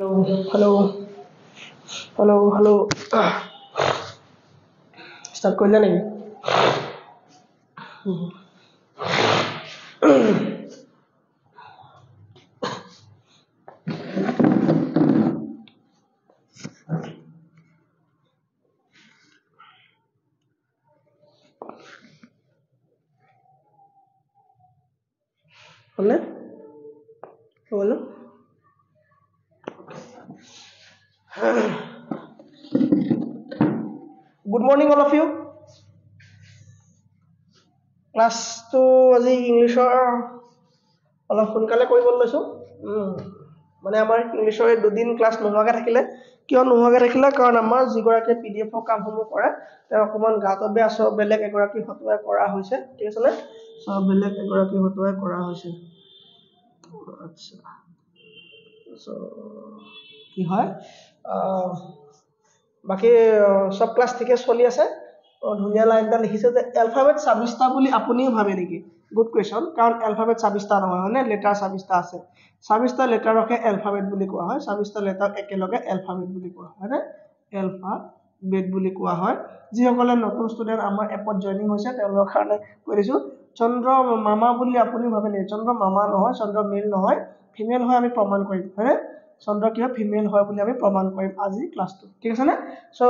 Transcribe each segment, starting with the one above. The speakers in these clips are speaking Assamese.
Hello, hello. Start কৰিলা নেকি? হ'লনে? হ'ল ন? Good morning all of you. ক্লাছটো আজি ইংলিছৰ অলপ সোনকালে কৰিব লৈছোঁ। মানে আমাৰ ইংলিছৰ দুদিন ক্লাছ নোহোৱাকৈ থাকিলে কিয় নোহোৱাকৈ থাকিলে কাৰণ আমাৰ যিগৰাকী PDF কামসমূহ কৰে তেওঁ অকণমান গাটো বেয়া চ বেলেগ এগৰাকী হতুৱাই কৰা হৈছে ঠিক আছে নে চ বেলেগ এগৰাকী হতুৱাই কৰা হৈছে আচ্ছা চ কি হয় বাকি সব ক্লাছ ঠিকে চলি আছে ধুনীয়া লাইন এটা লিখিছে যে এলফাবেট 26টা বুলি আপুনিও ভাবে নেকি গুড কোৱেশ্চন কাৰণ এলফাবেট 26টা নহয় হয়নে লেটাৰ 26টা আছে 26টা লেটাৰকে এলফাবেট বুলি কোৱা হয় 26টা লেটাৰ একেলগে এলফাবেট বুলি কোৱা হয় হয়নে এলফাবেট বুলি কোৱা হয় যিসকলে নতুন ষ্টুডেন্ট আমাৰ এপত জয়েনিং হৈছে তেওঁলোকৰ কাৰণে কৈ দিছো চন্দ্ৰ মামা বুলি আপুনি ভাবে নেকি চন্দ্ৰ মামা নহয় চন্দ্ৰ মেল নহয় ফিমেল হয় আমি প্ৰমাণ কৰিম হয়নে চন্দ্ৰ কিয় ফিমেল হয় বুলি আমি প্ৰমাণ কৰিম আজি ক্লাছটো ঠিক আছে না সো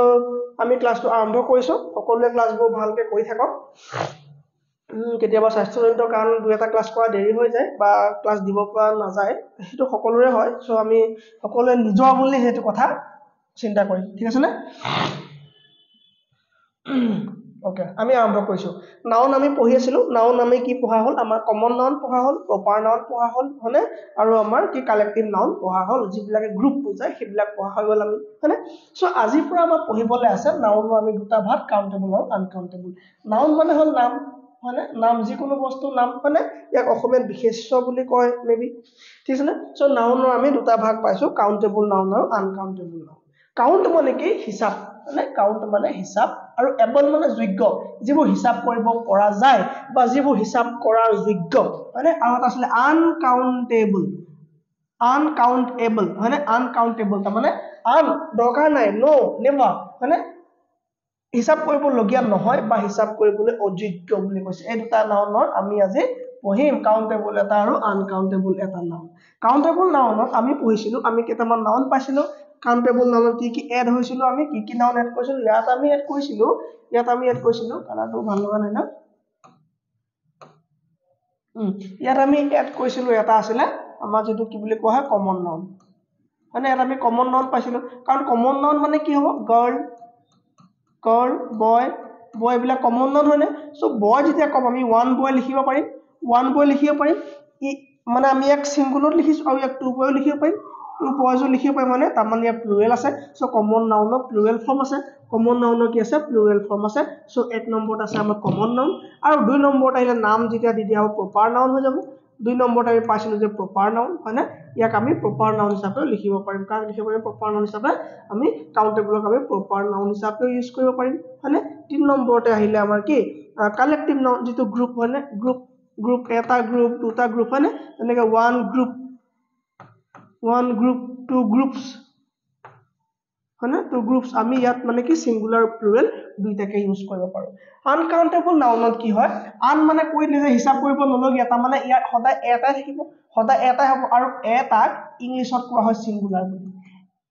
আমি ক্লাছটো আৰম্ভ কৰিছো সকলোৱে ক্লাছবোৰ ভালকে কৰি থাকক কেতিয়াবা স্বাস্থ্যজনিত কাৰণ দুই এটা ক্লাছ কৰা দেৰি হৈ যায় বা ক্লাছ দিব পৰা নাযায় সেইটো সকলোৰে হয় সো আমি সকলোৱে নিজৰ বুলি হেতু কথা চিন্তা কৰিম ঠিক আছে না ওকে আমি আৰম্ভ কৰিছো নাউন আমি পঢ়ি আছিলো নাউন আমি কি পঢ়া হল আমাৰ কমন নাউন পঢ়া হল প্ৰপাৰ নাউন পঢ়া হল হনে আৰু আমাৰ কি কালেক্টিভ নাউন পঢ়া হল যিবিলাকে গ্ৰুপ বুজায় সেইবিলাক পঢ়া হৈ গল আমি হনে সো আজিৰ পৰা আমাৰ পঢ়িবলৈ আছে নাউনৰ আমি দুটা ভাগ কাউন্টেবল আৰু আনকাউন্টেবল নাউন মানে হল নাম হনে নাম যিকোনো বস্তু নাম মানে ইয়াক অসমীয়াত বিশেষ্য বুলি কয় মেবি ঠিক আছে না সো নাউনৰ আমি দুটা ভাগ পাইছো কাউন্টেবল নাউন আৰু আনকাউন্টেবল নাউন কাউন্ট মানে কি হিসাব মানে কাউন্ট মানে হিসাব আৰু এবল মানে যোগ্য যিবোৰ হিসাব কৰিব পৰা যায় বা যিবোৰ হিসাব কৰাৰ যোগ্য মানে আৰু এটা আছে আনকাউন্টেবল মানে আনকাউন্টেবল মানে আন দৰকাৰ নাই নো নেভাৰ মানে হিসাব কৰিবলগীয়া নহয় বা হিসাব কৰিবলৈ অযোগ্য বুলি কৈছে এই দুটা নাউনৰ আমি আজি পঢ়িম কাউন্টেবল এটা আৰু আনকাউন্টেবল এটা নাউন কাউন্টেবল নাউনত আমি পঢ়িছিলো আমি কেইটামান নাউন পাইছিলো কাউন্টেবল নাউনত কি এড হৈছিল আমি কি নাউন এড কৰিছিলো ইয়াত আমি এড কৰিছিলো কালাৰটো ভাল লগা নাই না ইয়াত আমি এড কৰিছিলো এটা আছিল আমাৰ যেটো কি বুলি কোৱা হয় কমন নাউন মানে এটা আমি কমন নাউন পাইছিলো কাৰণ কমন নাউন মানে কি হ'ব গাৰ্ল বয় বিলাক কমন নাউন হয়নে সো বয় যেতিয়া কম আমি ওৱান বয় লিখিব পাৰিম মানে আমি এক সিঙ্গুলাৰত লিখিছো আৰু এক টু বয় লিখিব পাৰিম টু বয়জো লিখিব পাৰিম মানে তাৰমানে ইয়াত প্লুৰেল আছে সো কমন নাউনৰ প্লুৰেল ফৰ্ম আছে কমন নাউনৰ কি আছে প্লুৰেল ফৰ্ম আছে সো এক নম্বৰত আছে আমাৰ কমন নাউন আৰু দুই নম্বৰত আহিলে নাম যেতিয়া দি দিয়া হ'ব প্ৰপাৰ নাউন হৈ যাব দুই নম্বৰত আমি পাইছিলো যে প্ৰপাৰ নাউন হয়নে ইয়াক আমি প্ৰপাৰ নাউন হিচাপে লিখিব পাৰিম কাৰণ লিখিব পাৰিম প্ৰপাৰ নাউন হিচাপে আমি কাউন্টেবলক আমি প্ৰপাৰ নাউন হিচাপে ইউজ কৰিব পাৰিম হয়নে তিন নম্বৰতে আহিলে আমাৰ কি কালেক্টিভ নাউন যেটো গ্ৰুপ হয়নে গ্ৰুপ এটা গ্ৰুপ দুটা গ্ৰুপ হয়নে এনেকৈ ওৱান গ্ৰুপ টু গ্ৰুপস হয়নে টু গ্ৰুপস আমি ইয়াত মানে কি সিঙ্গুলাৰ প্লুৰেল দুইটাকে ইউজ কৰিব পাৰো আনকাউন্টেবল নাউনত কি হয় আন মানে কৈ দিলে যে হিসাব কৰিব নলগীয়া তাৰ মানে ইয়াত সদায় এটাই থাকিব সদায় এটাই হ'ব আৰু এটাক ইংলিছত কোৱা হয় সিঙ্গুলাৰ বুলি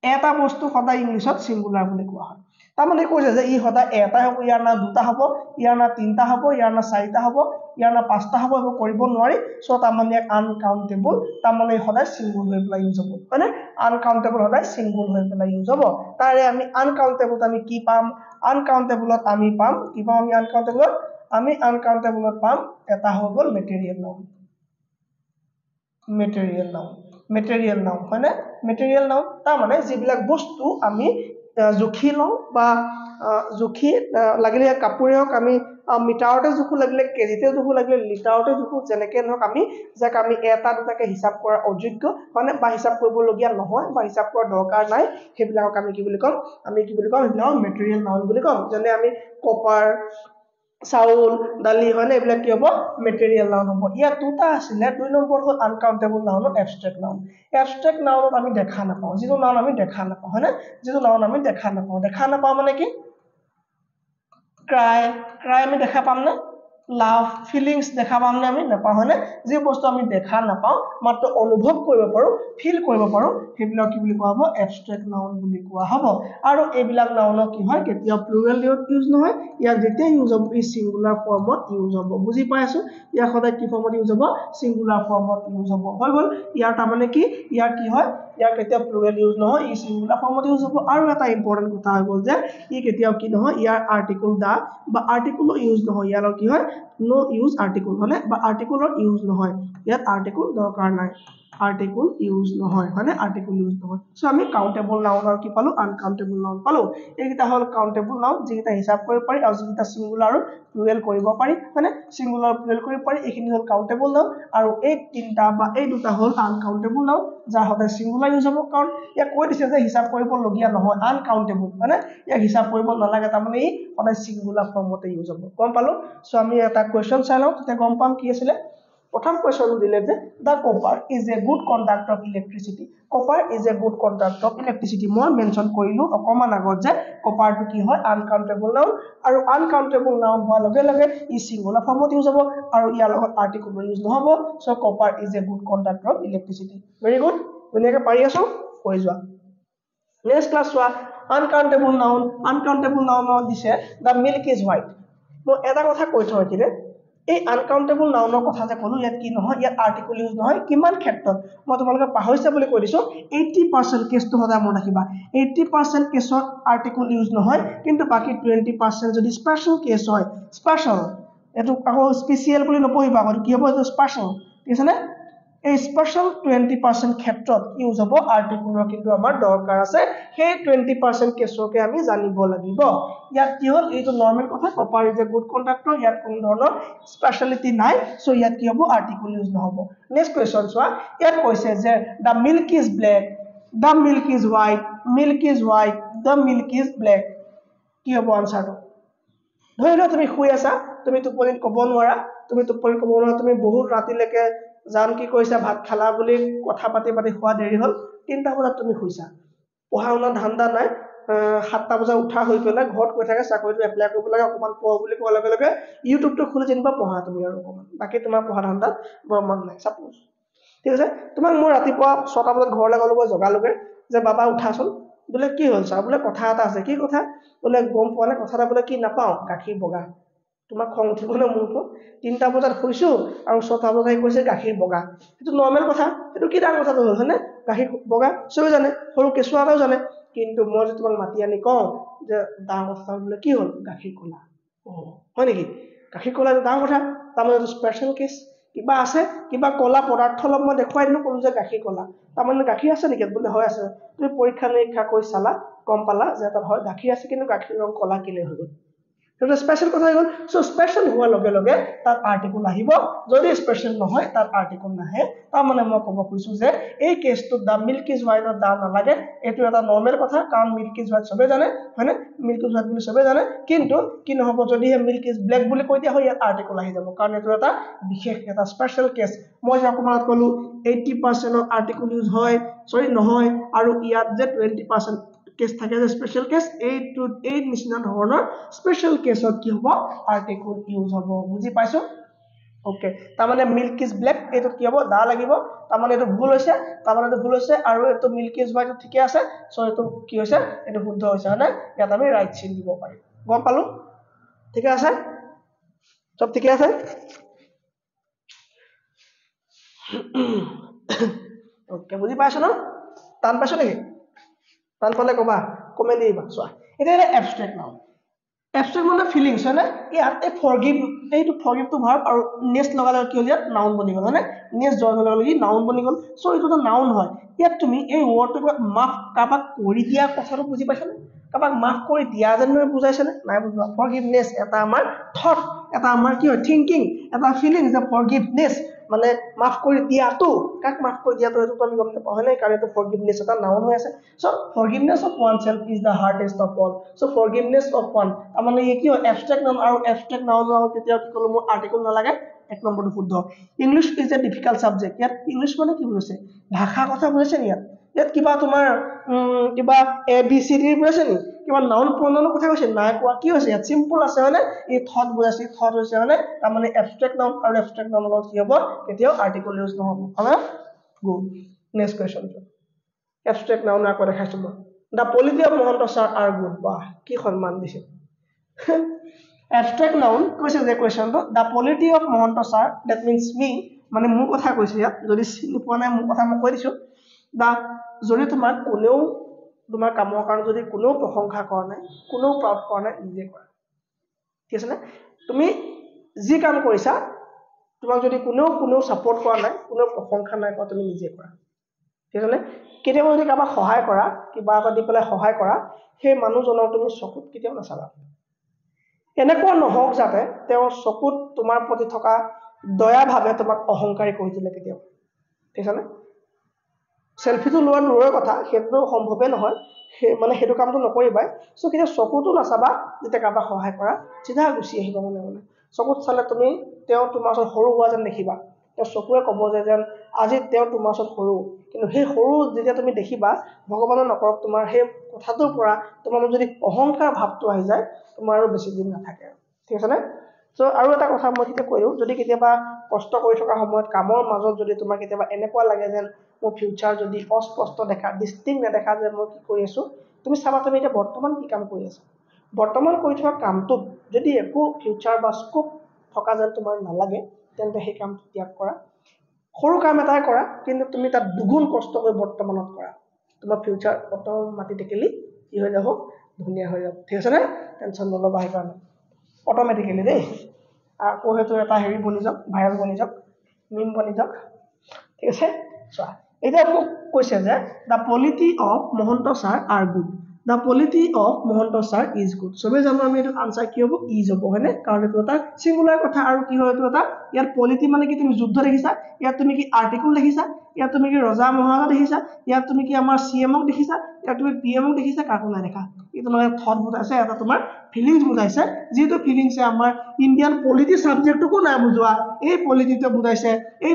এটা বস্তু সদায় ইংলিছত সিঙ্গুলাৰ বুলি কোৱা হয় তাৰ মানে কৈছে যে ই সদায় এটাই হ'ব ইয়াৰ না দুটা হ'ব ইয়াৰ না তিনটা হ'ব ইয়াৰ না চাৰিটা হ'ব ইয়াৰ না পাঁচটা হ'ব এইবোৰ কৰিব নোৱাৰি সো তাৰ মানে আনকাউন্টেবল তাৰ মানে সদায় সিঙ্গুল হৈ পেলাই ইউজ হ'ব হয়নে আনকাউন্টেবল সদায় সিঙ্গুল হৈ পেলাই ইউজ হ'ব তাৰে আমি আনকাউন্টেবলত আমি কি পাম আনকাউন্টেবলত আমি পাম কি পাম আমি আনকাউন্টেবলত পাম এটা হৈ গ'ল মেটেৰিয়েল নাউন হয়নে মেটেৰিয়েল নাউন তাৰ মানে যিবিলাক বস্তু আমি জুখি লওঁ বা জুখি লাগিলে কাপোৰে হওক আমি মিটাৰতে জুখো লাগিলে কেজিতে জুখো লাগিলে লিটাৰতে জুখো যেনেকৈ নহওক আমি যাক আমি এটা দুটাকে হিচাপ কৰাৰ অযোগ্য মানে বা হিচাপ কৰিবলগীয়া নহয় বা হিচাপ কৰাৰ দৰকাৰ নাই সেইবিলাকক আমি কি বুলি ক'ম সেইবিলাকক মেটেৰিয়েল নাউন বুলি ক'ম যেনে আমি কপাৰ চাউল দালি হয় না এইবিলাক কি হ'ব মেটেৰিয়েল নাউন হ'ব ইয়াত দুটা আছিলে 2 নম্বৰ হ'ল uncountable noun abstract noun abstract নাউনত আমি দেখা নাপাওঁ যিটো নাউন আমি দেখা নাপাওঁ হয় না যিটো নাউন আমি দেখা নাপাওঁ মানে কি ক্ৰাই আমি দেখা পাম না লাভ ফিলিংস দেখা পাম না আমি নাপাওঁ হয়নে যি বস্তু আমি দেখা নাপাওঁ মাত্ৰ অনুভৱ কৰিব পাৰো ফিল কৰিব পাৰো সেইবিলাক কি বুলি কোৱা হ'ব এবষ্ট্ৰেক্ট নাউন বুলি কোৱা হ'ব আৰু এইবিলাক নাউনক কি হয় কেতিয়া প্লুৰেল ইউজ নহয় ইয়াক যেতিয়া ইউজ হ'ব ই সিঙ্গুলাৰ ফৰ্মত ইউজ হ'ব বুজি পাইছো ইয়াক সদায় কি ফৰ্মত ইউজ হ'ব সিঙ্গুলাৰ ফৰ্মত ইউজ হ'ব হৈ গ'ল ইয়াৰ তাৰমানে কি ইয়াৰ কি হয় ইয়াৰ কেতিয়া প্লুৰেল ইউজ নহয় ই সিঙ্গুলাৰ ফৰ্মত ইউজ হ'ব আৰু এটা ইম্পৰ্টেন্ট কথা হৈ গ'ল যে ই কেতিয়াও কি নহয় ইয়াৰ আৰ্টিকল দা বা আৰ্টিকলৰ ইউজ নহয় ইয়াৰ কি হয় নো ইউজ আৰ্টিকল হলে বা আৰ্টিকলৰ ইউজ নহয় ইয়াত আৰ্টিকল দৰকাৰ নাই আৰ্টিকল ইউজ নহয় হয়নে আৰ্টিকল ইউজ নহয় সো আমি কাউন্টেবল নাউন আৰু কি পালো আনকাউন্টেবল নাউন পালো এইকেইটা হল কাউন্টেবল নাউন যিকেইটা হিসাব কৰিব পাৰি আৰু যিকেইটা সিঙ্গুলাৰ আৰু প্লুৰেল কৰিব পাৰি হয়নে সিঙ্গুলাৰ প্লুৰেল কৰিব পাৰি এইখিনি হল কাউন্টেবল নাউন আৰু এই তিনটা বা এই দুটা হল আনকাউন্টেবল নাউন যাৰ সদায় সিঙ্গুলাৰ ইউজ হ'ব কাৰণ ইয়াক কৈ দিছে যে হিসাব কৰিবলগীয়া নহয় আনকাউন্টেবল হয়নে ইয়াক হিসাব কৰিব নালাগে তাৰমানে ই সদায় সিঙ্গুলাৰ ফৰ্মতে ইউজ হ'ব গম পালো সো আমি এটা কোৱেশ্চন চাই লওঁ তেতিয়া গম পাম কি আছিলে প্ৰথম কোৱেশ্চন দিলে যে the copper is a good conductor of electricity copper is a good conductor of electricity মই মেনশন কৰিলো অকমান আগত যে copper টো কি হয় আনকাউন্টেবল নাউন আৰু আনকাউন্টেবল নাউন হোৱাৰ লগে লগে ই সিঙ্গুলাৰ ফৰ্মত ইউজ হ'ব আৰু ইয়াৰ লগত আৰ্টিকল ইউজ নহব so copper is a good conductor of electricity very good ধুনীয়াকৈ পাৰি আছো কৈ যোৱা নেক্সট ক্লাস চোৱা আনকাউন্টেবল নাউন দিছে the milk is white মই এটা কথা কৈ থওঁ এতিয়া এই আনকাউন্টেবল নাউনৰ কথা যে কলো ইয়াত কি নহয় ইয়াত আৰ্টিকল ইউজ নহয় কিমান ক্ষেত্ৰত মই তোমালোকে পাহৰিছে বুলি কৈ দিছো 80% কেছটো সদায় মনত ৰাখিবা 80% কেছত আৰ্টিকল ইউজ নহয় কিন্তু বাকি 20% যদি স্পেশাল কেছ হয় স্পেশাল এটো আকৌ স্পেশাল বুলি নপঢ়িবা আৰু কি হ'ব এটো স্পেশাল ঠিক আছে নে এই স্পেশাল 20% ক্ষেত্ৰত ইউজ হ'ব আৰ্টিকলৰ কিন্তু আমাৰ দৰকাৰ আছে সেই 20% কেছকে আমি জানিব লাগিব ইয়াত কি হ'ল এইটো নৰমাল কথা copper is a good conductor ইয়াত কোনো ধৰণৰ স্পেশালিটি নাই সো ইয়াত কি হ'ব আৰ্টিকল ইউজ নহব নেক্সট কোৱেশ্চন চোৱা ইয়াত কৈছে যে the milk is black the milk is white the milk is black কি হ'ব আনসাৰটো ধৰি লোৱা তুমি শুই আছা তুমি টোপনিত ক'ব নোৱাৰা তুমি বহুত ৰাতিলৈকে জান কি কৈছা ভাত খালা বুলি কথা পাতি খোৱা দেৰি হ'ল 3টা বজাত তুমি শুইছা পঢ়া শুনা ধান্দা নাই 7টা বজাত উঠা হৈ পেলাই ঘৰত কৈ থাকে চাকৰিটো এপ্লাই কৰিব লাগে অকমান পঢ় বুলি কোৱাৰ লগে লগে ইউটিউবটো খুলি যেনিবা পঢ়া তুমি আৰু অকমান বাকি তোমাৰ পঢ়া ধান্দা বৰ মন নাই সাপোজ ঠিক আছে তোমাক মই ৰাতিপুৱা 6টা বজাত ঘৰলৈ গ'লো জগালোগে যে বাবা উঠাচোন বোলে কি হ'ল ছাৰ বোলে কথা এটা আছে কি কথা বোলে গম পোৱা নাই কথাটা বোলে কি নাপাও গাখীৰ বগা তোমাক খং উঠিব না মোৰটো 3টা বজাত শুইছো আৰু 6টা বজাত কৈছে গাখীৰ বগা এটো নৰমাল কথা এটো কি ডাঙৰ কথা হ'ল হয়নে গাখীৰ বগা সবে জানে সৰু কেঁচুৱা এটাও জানে কিন্তু মই যে তোমাক মাতি আনি কওঁ যে ডাঙৰ কথা বোলে কি হ'ল গাখীৰ কলা হয় নেকি গাখীৰ কলা ডাঙৰ কথা তাৰমানে স্পেশাল কেছ কিবা আছে কিবা কলা পদাৰ্থ অলপ মই দেখুৱাই দিলো ক'লো যে গাখীৰ কলা তাৰমানে গাখীৰ আছে নেকি বোলে হয় আছে তুমি পৰীক্ষা নিৰীক্ষা কৰি চালা গম পালা যে এটা হয় গাখীৰ আছে কিন্তু গাখীৰ ৰং কলা কিলে হৈ গ'ল এটা স্পেশাল কথা হৈ গ'ল সো স্পেশাল হোৱাৰ লগে লগে তাত আৰ্টিকল আহিব যদি স্পেশাল নহয় তাত আৰ্টিকল নাহে তাৰ মানে মই ক'ব খুজিছো যে এই কেছটো দা মিল্ক ইজ হোৱাইটৰ দা নালাগে এটো এটা নৰমাল কথা কাৰণ মিল্ক ইজ হোৱাইট সবে জানে হয়নে মিল্ক ইজ হোৱাইট বুলি সবে জানে কিন্তু কি নহব যদি মিল্ক ইজ ব্লেক বুলি কৈ দিয়া হয় ইয়াত আৰ্টিকল আহি যাব কাৰণ এটো এটা বিশেষ এটা স্পেশাল কেছ মই যে আপোনাক ক'লো 80% অফ আৰ্টিকল ইউজ হয় সৰি নহয় আৰু ইয়াত যে 20% কেছ থাকে যে স্পেশাল কেছ এই নিচিনা ধৰণৰ স্পেশাল কেছত কি হ'ব আৰ্টিকল ইউজ হ'ব বুজি পাইছো ওকে তাৰমানে মিল্ক ইজ ব্লেক এটো কি হ'ব দা লাগিব তাৰমানে এটো ভুল হৈছে আৰু এটো মিল্ক ইজ হোৱাইট ঠিকে আছে সো এটো কি হৈছে এটো শুদ্ধ হৈছে না ইয়াত আমি ৰাইট চিন দিব পাৰিম গম পালো ঠিক আছে সব ঠিক আছে ওকে বুজি পাইছো ন টান পাইছো নেকি টান পালে কবা কমেন্ট দিবা চোৱা এটা এবষ্ট্ৰেক্ট নাউন এবষ্ট্ৰেক্ট মানে ফিলিংছ হয় না ইয়াত এই ফৰগিভ টু ভাৰ্ব আৰু নেক্সট লগালে কি হ'ল ইয়াত নাউন বনি গ'ল হয়নে নেক্সট জইন লগালে নাউন বনি গ'ল সো এইটো এটা নাউন হয় ইয়াত তুমি এই ৱৰ্ডটো মাফ কাবাক কৰি দিয়া কথাটো বুজি পাইছানে কাৰোবাক মাফ কৰি দিয়া যেন বুজাইছে নে নাই বুজোৱা ফৰগিভনেছ এটা আমাৰ থট এটা আমাৰ কি হয় থিংকিং এটা ফিলিং যে ফৰগিভনেছ মানে মাফ কৰি দিয়াটো কাক মাফ কৰি দিয়াটো এইটো আমি গম নাপাওঁ হয় নাই কাৰণ এইটো ফৰগিভনেছ এটা নাউন হৈ আছে so' forgiveness of oneself is the hardest of all so' forgiveness of one তাৰমানে এই কি হয় এবষ্ট্ৰেক্ট নাউন আৰু এবষ্ট্ৰেক্ট নাউনৰ কেতিয়াও কি ক'লো মোৰ আৰ্টিকল নালাগে এক নম্বৰটো শুদ্ধ English is a difficult subject ইয়াত ইংলিছ মানে কি বুজাইছে ভাষা কথা বুজাইছে নি ইয়াত কিবা তোমাৰ কিবা এ বি চি ডি বুজাইছে নি কিবা নাউন প্ৰনাউনৰ কথা কৈছে নাই কোৱা কি হৈছে ইয়াত চিম্পল আছে হয়নে এই থট বুজাইছে থট হৈছে হয়নে তাৰমানে এবষ্ট্ৰেক্ট নাউন আৰু এবষ্ট্ৰেক্ট নাউনৰ লগত কি হ'ব কেতিয়াও আৰ্টিকল ইউজ নহ'ব হয় good next question abstract noun আকৌ দেখাইছো মই the polity of Mahanta sir are good বাহ কি সন্মান দিছে এবষ্ট্ৰেক্ট নাউন কৈছে যে কুৱেশ্যনটো the polity of Mahanta sir that means me মানে মোৰ কথা কৈছে ইয়াত যদি চিনি পোৱা নাই মোৰ কথা মই কৈ দিছোঁ দা যদি তোমাক কোনেও তোমাৰ কামৰ কাৰণে যদি কোনেও প্ৰশংসা কৰা নাই কোনেও প্ৰাউড কৰা নাই নিজে কৰা ঠিক আছে নে তুমি যি কাম কৰিছা তোমাক যদি কোনেও ছাপোৰ্ট কৰা নাই কোনেও প্ৰশংসা নাই কৰা তুমি নিজে কৰা ঠিক আছে নে কেতিয়াবা যদি কাৰোবাক সহায় কৰা কিবা এটা দি পেলাই সহায় কৰা সেই মানুহজনক তুমি চকুত কেতিয়াও নাচাবা এনেকুৱা নহওক যাতে তেওঁ চকুত তোমাৰ প্ৰতি থকা দয়া ভাৱে তোমাক অহংকাৰী কৰি দিলে কেতিয়াও ঠিক আছে নে সেলফিটো লোৱা দূৰৰ কথা সেইটো সম্ভৱে নহয় মানে সেইটো কামটো নকৰিবাই সো কেতিয়া চকুটো নাচাবা যেতিয়া কাৰোবাক সহায় কৰা চিধা গুচি আহিবা মানে চকুত চালে তুমি তেওঁ তোমাৰ ওচৰত সৰু হোৱা যেন দেখিবা তেওঁ চকুৱে ক'ব যে যেন আজি তেওঁ তোমাৰ ওচৰত সৰু কিন্তু সেই সৰু যেতিয়া তুমি দেখিবা ভগৱানে নকৰক তোমাৰ সেই কথাটোৰ পৰা তোমাৰ যদি অহংকাৰ ভাৱটো আহি যায় তোমাৰ আৰু বেছি দিন নাথাকে ঠিক আছে নে সো আৰু এটা কথা মই তেতিয়া কৈও যদি কেতিয়াবা কষ্ট কৰি থকা সময়ত কামৰ মাজত যদি তোমাৰ কেতিয়াবা এনেকুৱা লাগে যেন মোৰ ফিউচাৰ যদি অস্পষ্ট দেখা ডিস্টিংক্ট নেদেখা যে মই কি কৰি আছো তুমি চাবা তুমি এতিয়া বৰ্তমান কি কাম কৰি আছা বৰ্তমান কৰি থকা কামটোত যদি একো ফিউচাৰ বা স্কোপ থকা যেন তোমাৰ নালাগে তেন্তে সেই কামটো ত্যাগ কৰা সৰু কাম এটাই কৰা কিন্তু তুমি তাত দুগুণ কষ্ট কৰি বৰ্তমানত কৰা তোমাৰ ফিউচাৰ অটোমেটিক্যালি কি হৈ যাব ধুনীয়া হৈ যাব ঠিক আছে নে টেনচন নলবা সেই কাৰণে অটোমেটিক্যালি দেই আকৌ হেতু এটা হেৰি বনি যাওক ভাইৰাল বনি যাওক মিম বনি যাওক ঠিক আছে চোৱা এতিয়া মোক কৈছে যে the polity of Mahanta sir are good the polity of Mahanta sir is good সবে জানো আমি এইটো আনসাৰ কি হ'ব ইজ হ'ব হয়নে কাৰণ এইটো এটা সিঙ্গুলাৰ কথা আৰু কি হয় এইটো এটা ইয়াত পলিটি মানে কি তুমি যুদ্ধ দেখিছা ইয়াত তুমি কি আৰ্টিকল দেখিছা ইয়াত তুমি কি ৰজা মহাৰাজা দেখিছা ইয়াত তুমি কি আমাৰ সিএমক দেখিছা ইয়াত তুমি পিএমক দেখিছা কাকো নাই দেখা এইটো মানে থট বুজাইছে এটা তোমাৰ ফিলিংস বুজাইছে যেটো ফিলিংসে আমাৰ ইন্ডিয়ান পলিটি সাবজেক্টকো নাই বুজোৱা এই পলিটিটো বুজাইছে এই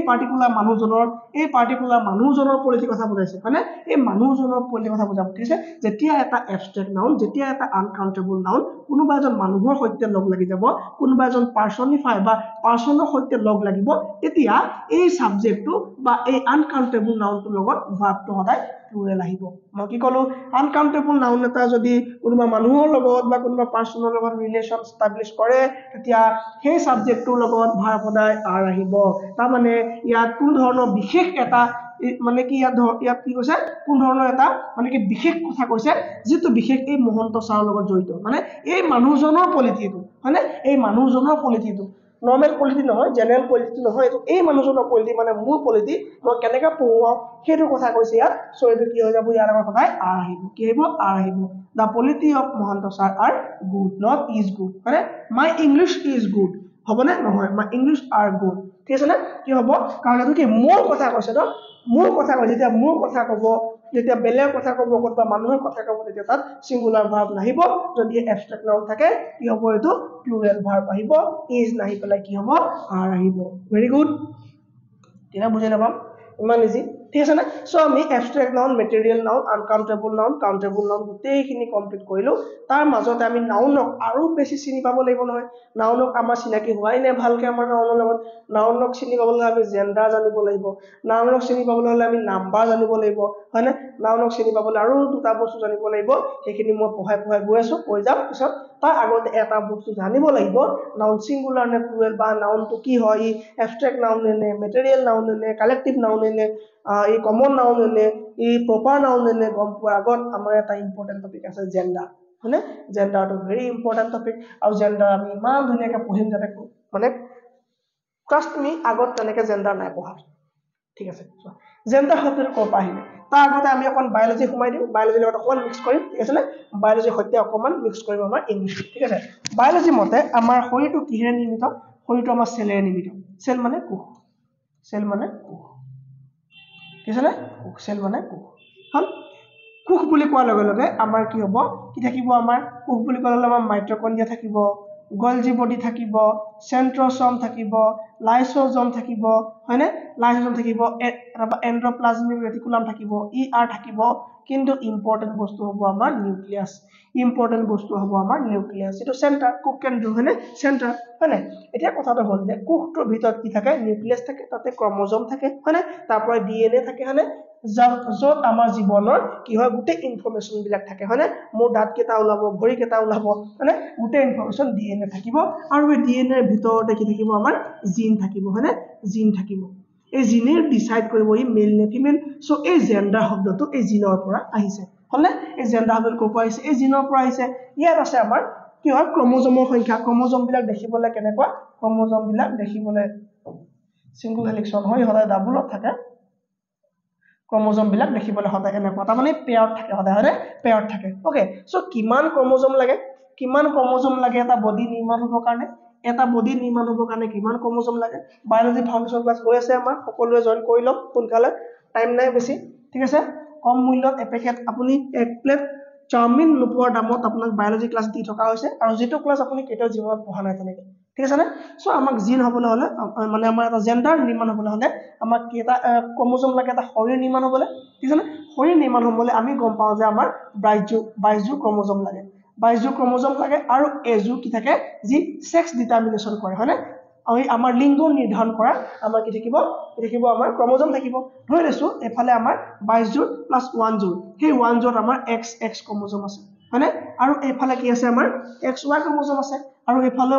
পাৰ্টিকুলাৰ মানুহজনৰ পলিটি কথা বুজাইছে মানে এই মানুহজনৰ পলিটি কথা বুজাব ঠিক আছে যেতিয়া এটা এবষ্ট্ৰেক্ট নাউন যেতিয়া এটা আনকাউন্টেবল নাউন কোনোবা এজন মানুহৰ সৈতে লগ লাগি যাব কোনোবা এজন পাৰ্সনিফাই বা পাৰ্সনৰ সৈতে লগ লাগিব তেতিয়া এই সাবজেক্টটো বা এই আনকাউন্টেবল নাউনটোৰ লগত ভাৰ্বটো সদায় প্লুৰেল আহিব মই কি কলো আনকাউন্টেবল নাউন এটা যদি কোনোবা মানুহৰ লগত বা কোনোবা পাৰ্সনৰ লগত ৰিলেশন এস্টাবলিশ কৰে তেতিয়া সেই সাবজেক্টটোৰ লগত ভাৰ্ব সদায় আৰ আহিব তাৰ মানে ইয়াত কোন ধৰণৰ বিশেষ এটা মানে কি ইয়াত কি কৈছে কোন ধৰণৰ এটা মানে কি বিশেষ কথা কৈছে যেটো বিশেষ এই মহন্ত ছাৰৰ লগত জড়িত মানে এই মানুহজনৰ পলিটিটো মানে এই মানুহজনৰ পলিটিটো নৰ্মেল পলিটি নহয় জেনাৰেল পলিটি নহয় এটো এই মানুহজনৰ পলিটি মানে মোৰ পলিটি মই কেনেকা পঢ়ুৱাও সেইটো কথা কৈছে ইয়াত সো এটো কি হৈ যাব ইয়াৰ আগত সদায় আৰ আহিব কি আহিব আৰ আহিব the polity of Mahanta sir are good not is good মানে মাই ইংলিছ ইজ গুড হবনে নহয় মাই ইংলিছ আৰ গুড ঠিক আছে না কি হ'ব কাৰণ এটো কি মোৰ কথা কৈছে ন মোৰ কথা কৈছে যেতিয়া মোৰ কথা ক'ব যেতিয়া বেলেগ কথা ক'ব কোনবা মানুহৰ কথা ক'ব তেতিয়া তাত সিঙ্গুলাৰ ভাৰ্ব নাহিব যদি এবষ্ট্ৰেক্ট নাউন থাকে কি হ'ব এটো প্লুৰেল ভাৰ্ব আহিব ইজ নাহি পেলাই কি হ'ব আৰ আহিব ভেৰি গুড কিনা বুজি নাপাম ইমান ইজি ঠিক আছে না সো আমি abstract noun material noun uncountable noun countable noun গোটেইখিনি কমপ্লিট কৰিলো তাৰ মাজতে আমি নাউনক আৰু বেছি চিনি পাব লাগিব নহয় নাউনক আমাৰ চিনাকি হোৱাই নাই ভালকে আমাৰ নাউনৰ লগত নাউনক চিনি পাবলৈ আমি জেন্ডাৰ জানিব লাগিব নাউনক চিনি পাবলৈ হলে আমি নাম্বাৰ জানিব লাগিব হয়নে নাউনক চিনি পাবলৈ আৰু দুটা বস্তু জানিব লাগিব সেইখিনি মই পঢ়াই গৈ আছো কৈ যাম পিছত তাৰ আগতে এটা বস্তু জানিব লাগিব নাউন সিঙ্গুলাৰ নে প্লুৰেল বা নাউনটো কি হয় ই এবষ্ট্ৰেক্ট নাউন নে মেটেৰিয়েল নাউন নে কালেক্টিভ নাউন নে এই কমন নাউন নে এই প্ৰপাৰ নাউন নে গম পোৱাৰ আগত আমাৰ এটা ইম্পৰ্টেন্ট টপিক আছে জেন্ডাৰ হয়নে জেন্ডাৰটো ভেৰি ইম্পৰ্টেন্ট টপিক আৰু জেন্ডাৰ আমি ইমান ধুনীয়াকৈ পঢ়িম যাতে মানে ট্ৰাষ্ট মি আগত তেনেকৈ জেন্ডাৰ নাই পঢ়া ঠিক আছে জেন্ডাৰ শব্দটো ক'ৰ পৰা আহিলে তাৰ আগতে আমি অকণ বায়োলজি সোমাই দিওঁ বায়োলজিৰ লগত অকণমান মিক্স কৰিম ঠিক আছে নে বায়োলজিৰ সৈতে অকণমান মিক্স কৰিম আমাৰ ইংলিছ ঠিক আছে বায়োলজি মতে আমাৰ শৰীৰটো কিহেৰে নিৰ্মিত শৰীৰটো আমাৰ চেলেৰে নিৰ্মিত চেল মানে কোষ চেল মানে কোষ ঠিক আছে নে চেল মানে কোষ হল কোষ বুলি কোৱাৰ লগে লগে আমাৰ কি হ'ব কি থাকিব আমাৰ কোষ বুলি ক'লে আমাৰ মাইটকন্ড্ৰিয়া থাকিব গলজি বডি থাকিব সেন্ট্ৰোসোম থাকিব লাইসোজোম থাকিব হয়নে লাইসোজোম থাকিব এন্ডোপ্লাজমিক ৰেটিকুলাম থাকিব ইআৰ থাকিব কিন্তু ইম্পৰ্টেন্ট বস্তু হ'ব আমাৰ নিউক্লিয়াছ ইম্পৰ্টেন্ট বস্তু হ'ব আমাৰ নিউক্লিয়াছ এটো সেন্টাৰ কোষ কেন্দ্ৰ হয়নে সেন্টাৰ হয়নে এতিয়া কথাটো হ'ল যে কোষটোৰ ভিতৰত কি থাকে নিউক্লিয়াছ থাকে তাতে ক্ৰোমোজোম থাকে হয়নে তাৰ পৰা ডিএনএ থাকে হয়নে য'ত আমাৰ জীৱনৰ কি হয় গোটেই ইনফৰমেশন বিলাক থাকে হয়নে মোৰ দাঁত কেটা ওলাব ভৰি কেটা ওলাব হয়নে গোটেই ইনফৰমেশন ডিএনএ থাকিব আৰু এই ডিএনএৰ ভিতৰতে কি থাকিব আমাৰ জিন থাকিব হয়নে জিন থাকিব এই জিনে ডিসাইড কৰিব ই মেল নে ফিমেল সো এই জেন্ডাৰ শব্দটো এই জিনৰ পৰা আহিছে হলে এই জেন্ডাৰ শব্দটো ক'ৰ পৰা আহিছে এই জিনৰ পৰা আহিছে ইয়াত আছে আমাৰ কি হয় ক্ৰোমোজোমৰ সংখ্যা ক্ৰোমোজোম বিলাক দেখিবলৈ কেনেকুৱা ক্ৰোমোজোম বিলাক দেখিবলৈ সিঙ্গল হেলিক্সন হয় সদায় ডাবলত থাকে ক্ৰোমোজোম বিলাক দেখিবলৈ সদায় এনেকুৱা তাৰ মানে পেয়াৰত থাকে সদায় হয়নে পেয়াৰত থাকে ওকে সো কিমান ক্ৰোমোজোম লাগে এটা বডি নিৰ্মাণ হ'বৰ কাৰণে এটা বডি নিৰ্মাণ হ'বৰ কাৰণে কিমান ক্ৰোমোজোম লাগে বায়োলজি ফাউন্ডেশন ক্লাস হৈ আছে আমাৰ সকলোৱে জয়েন কৰি লওক সোনকালে টাইম নাই বেছি ঠিক আছে কম মূল্যত এপেকেট আপুনি এক প্লেট চাওমিন নোপোৱাৰ দামত আপোনাক বায়োলজি ক্লাস দি থকা হৈছে আৰু যেটো ক্লাস আপুনি কেতিয়াও জীৱনত পঢ়া নাই তেনেকে ঠিক আছে না সো আমাক জিন হ'বলৈ হলে মানে আমাৰ এটা জেন্ডাৰ নিৰ্মাণ হ'বলৈ হলে আমাক কেটা ক্ৰোমোজোম লাগে এটা শৰীৰ নিৰ্মাণ হ'বলৈ ঠিক আছে না শৰীৰ নিৰ্মাণ হ'বলৈ আমি গম পাওঁ যে আমাৰ 22 ক্ৰোমোজোম লাগে 22 ক্ৰোমোজোম লাগে আৰু এজু কি থাকে যি সেক্স ডিটাৰমিনেশন কৰে হয়নে আৰু আমাৰ লিংগ নিৰ্ধাৰণ কৰা আমাৰ কি থাকিব আমাৰ ক্ৰোমোজোম থাকিব ধৰি লৈছো এফালে আমাৰ 22 জোৰ প্লাস 1 জোৰ সেই 1 জোৰ আমাৰ XX ক্ৰোমোজোম আছে হয়নে আৰু এফালে কি আছে আমাৰ XY ক্ৰোমোজোম আছে আৰু এফালে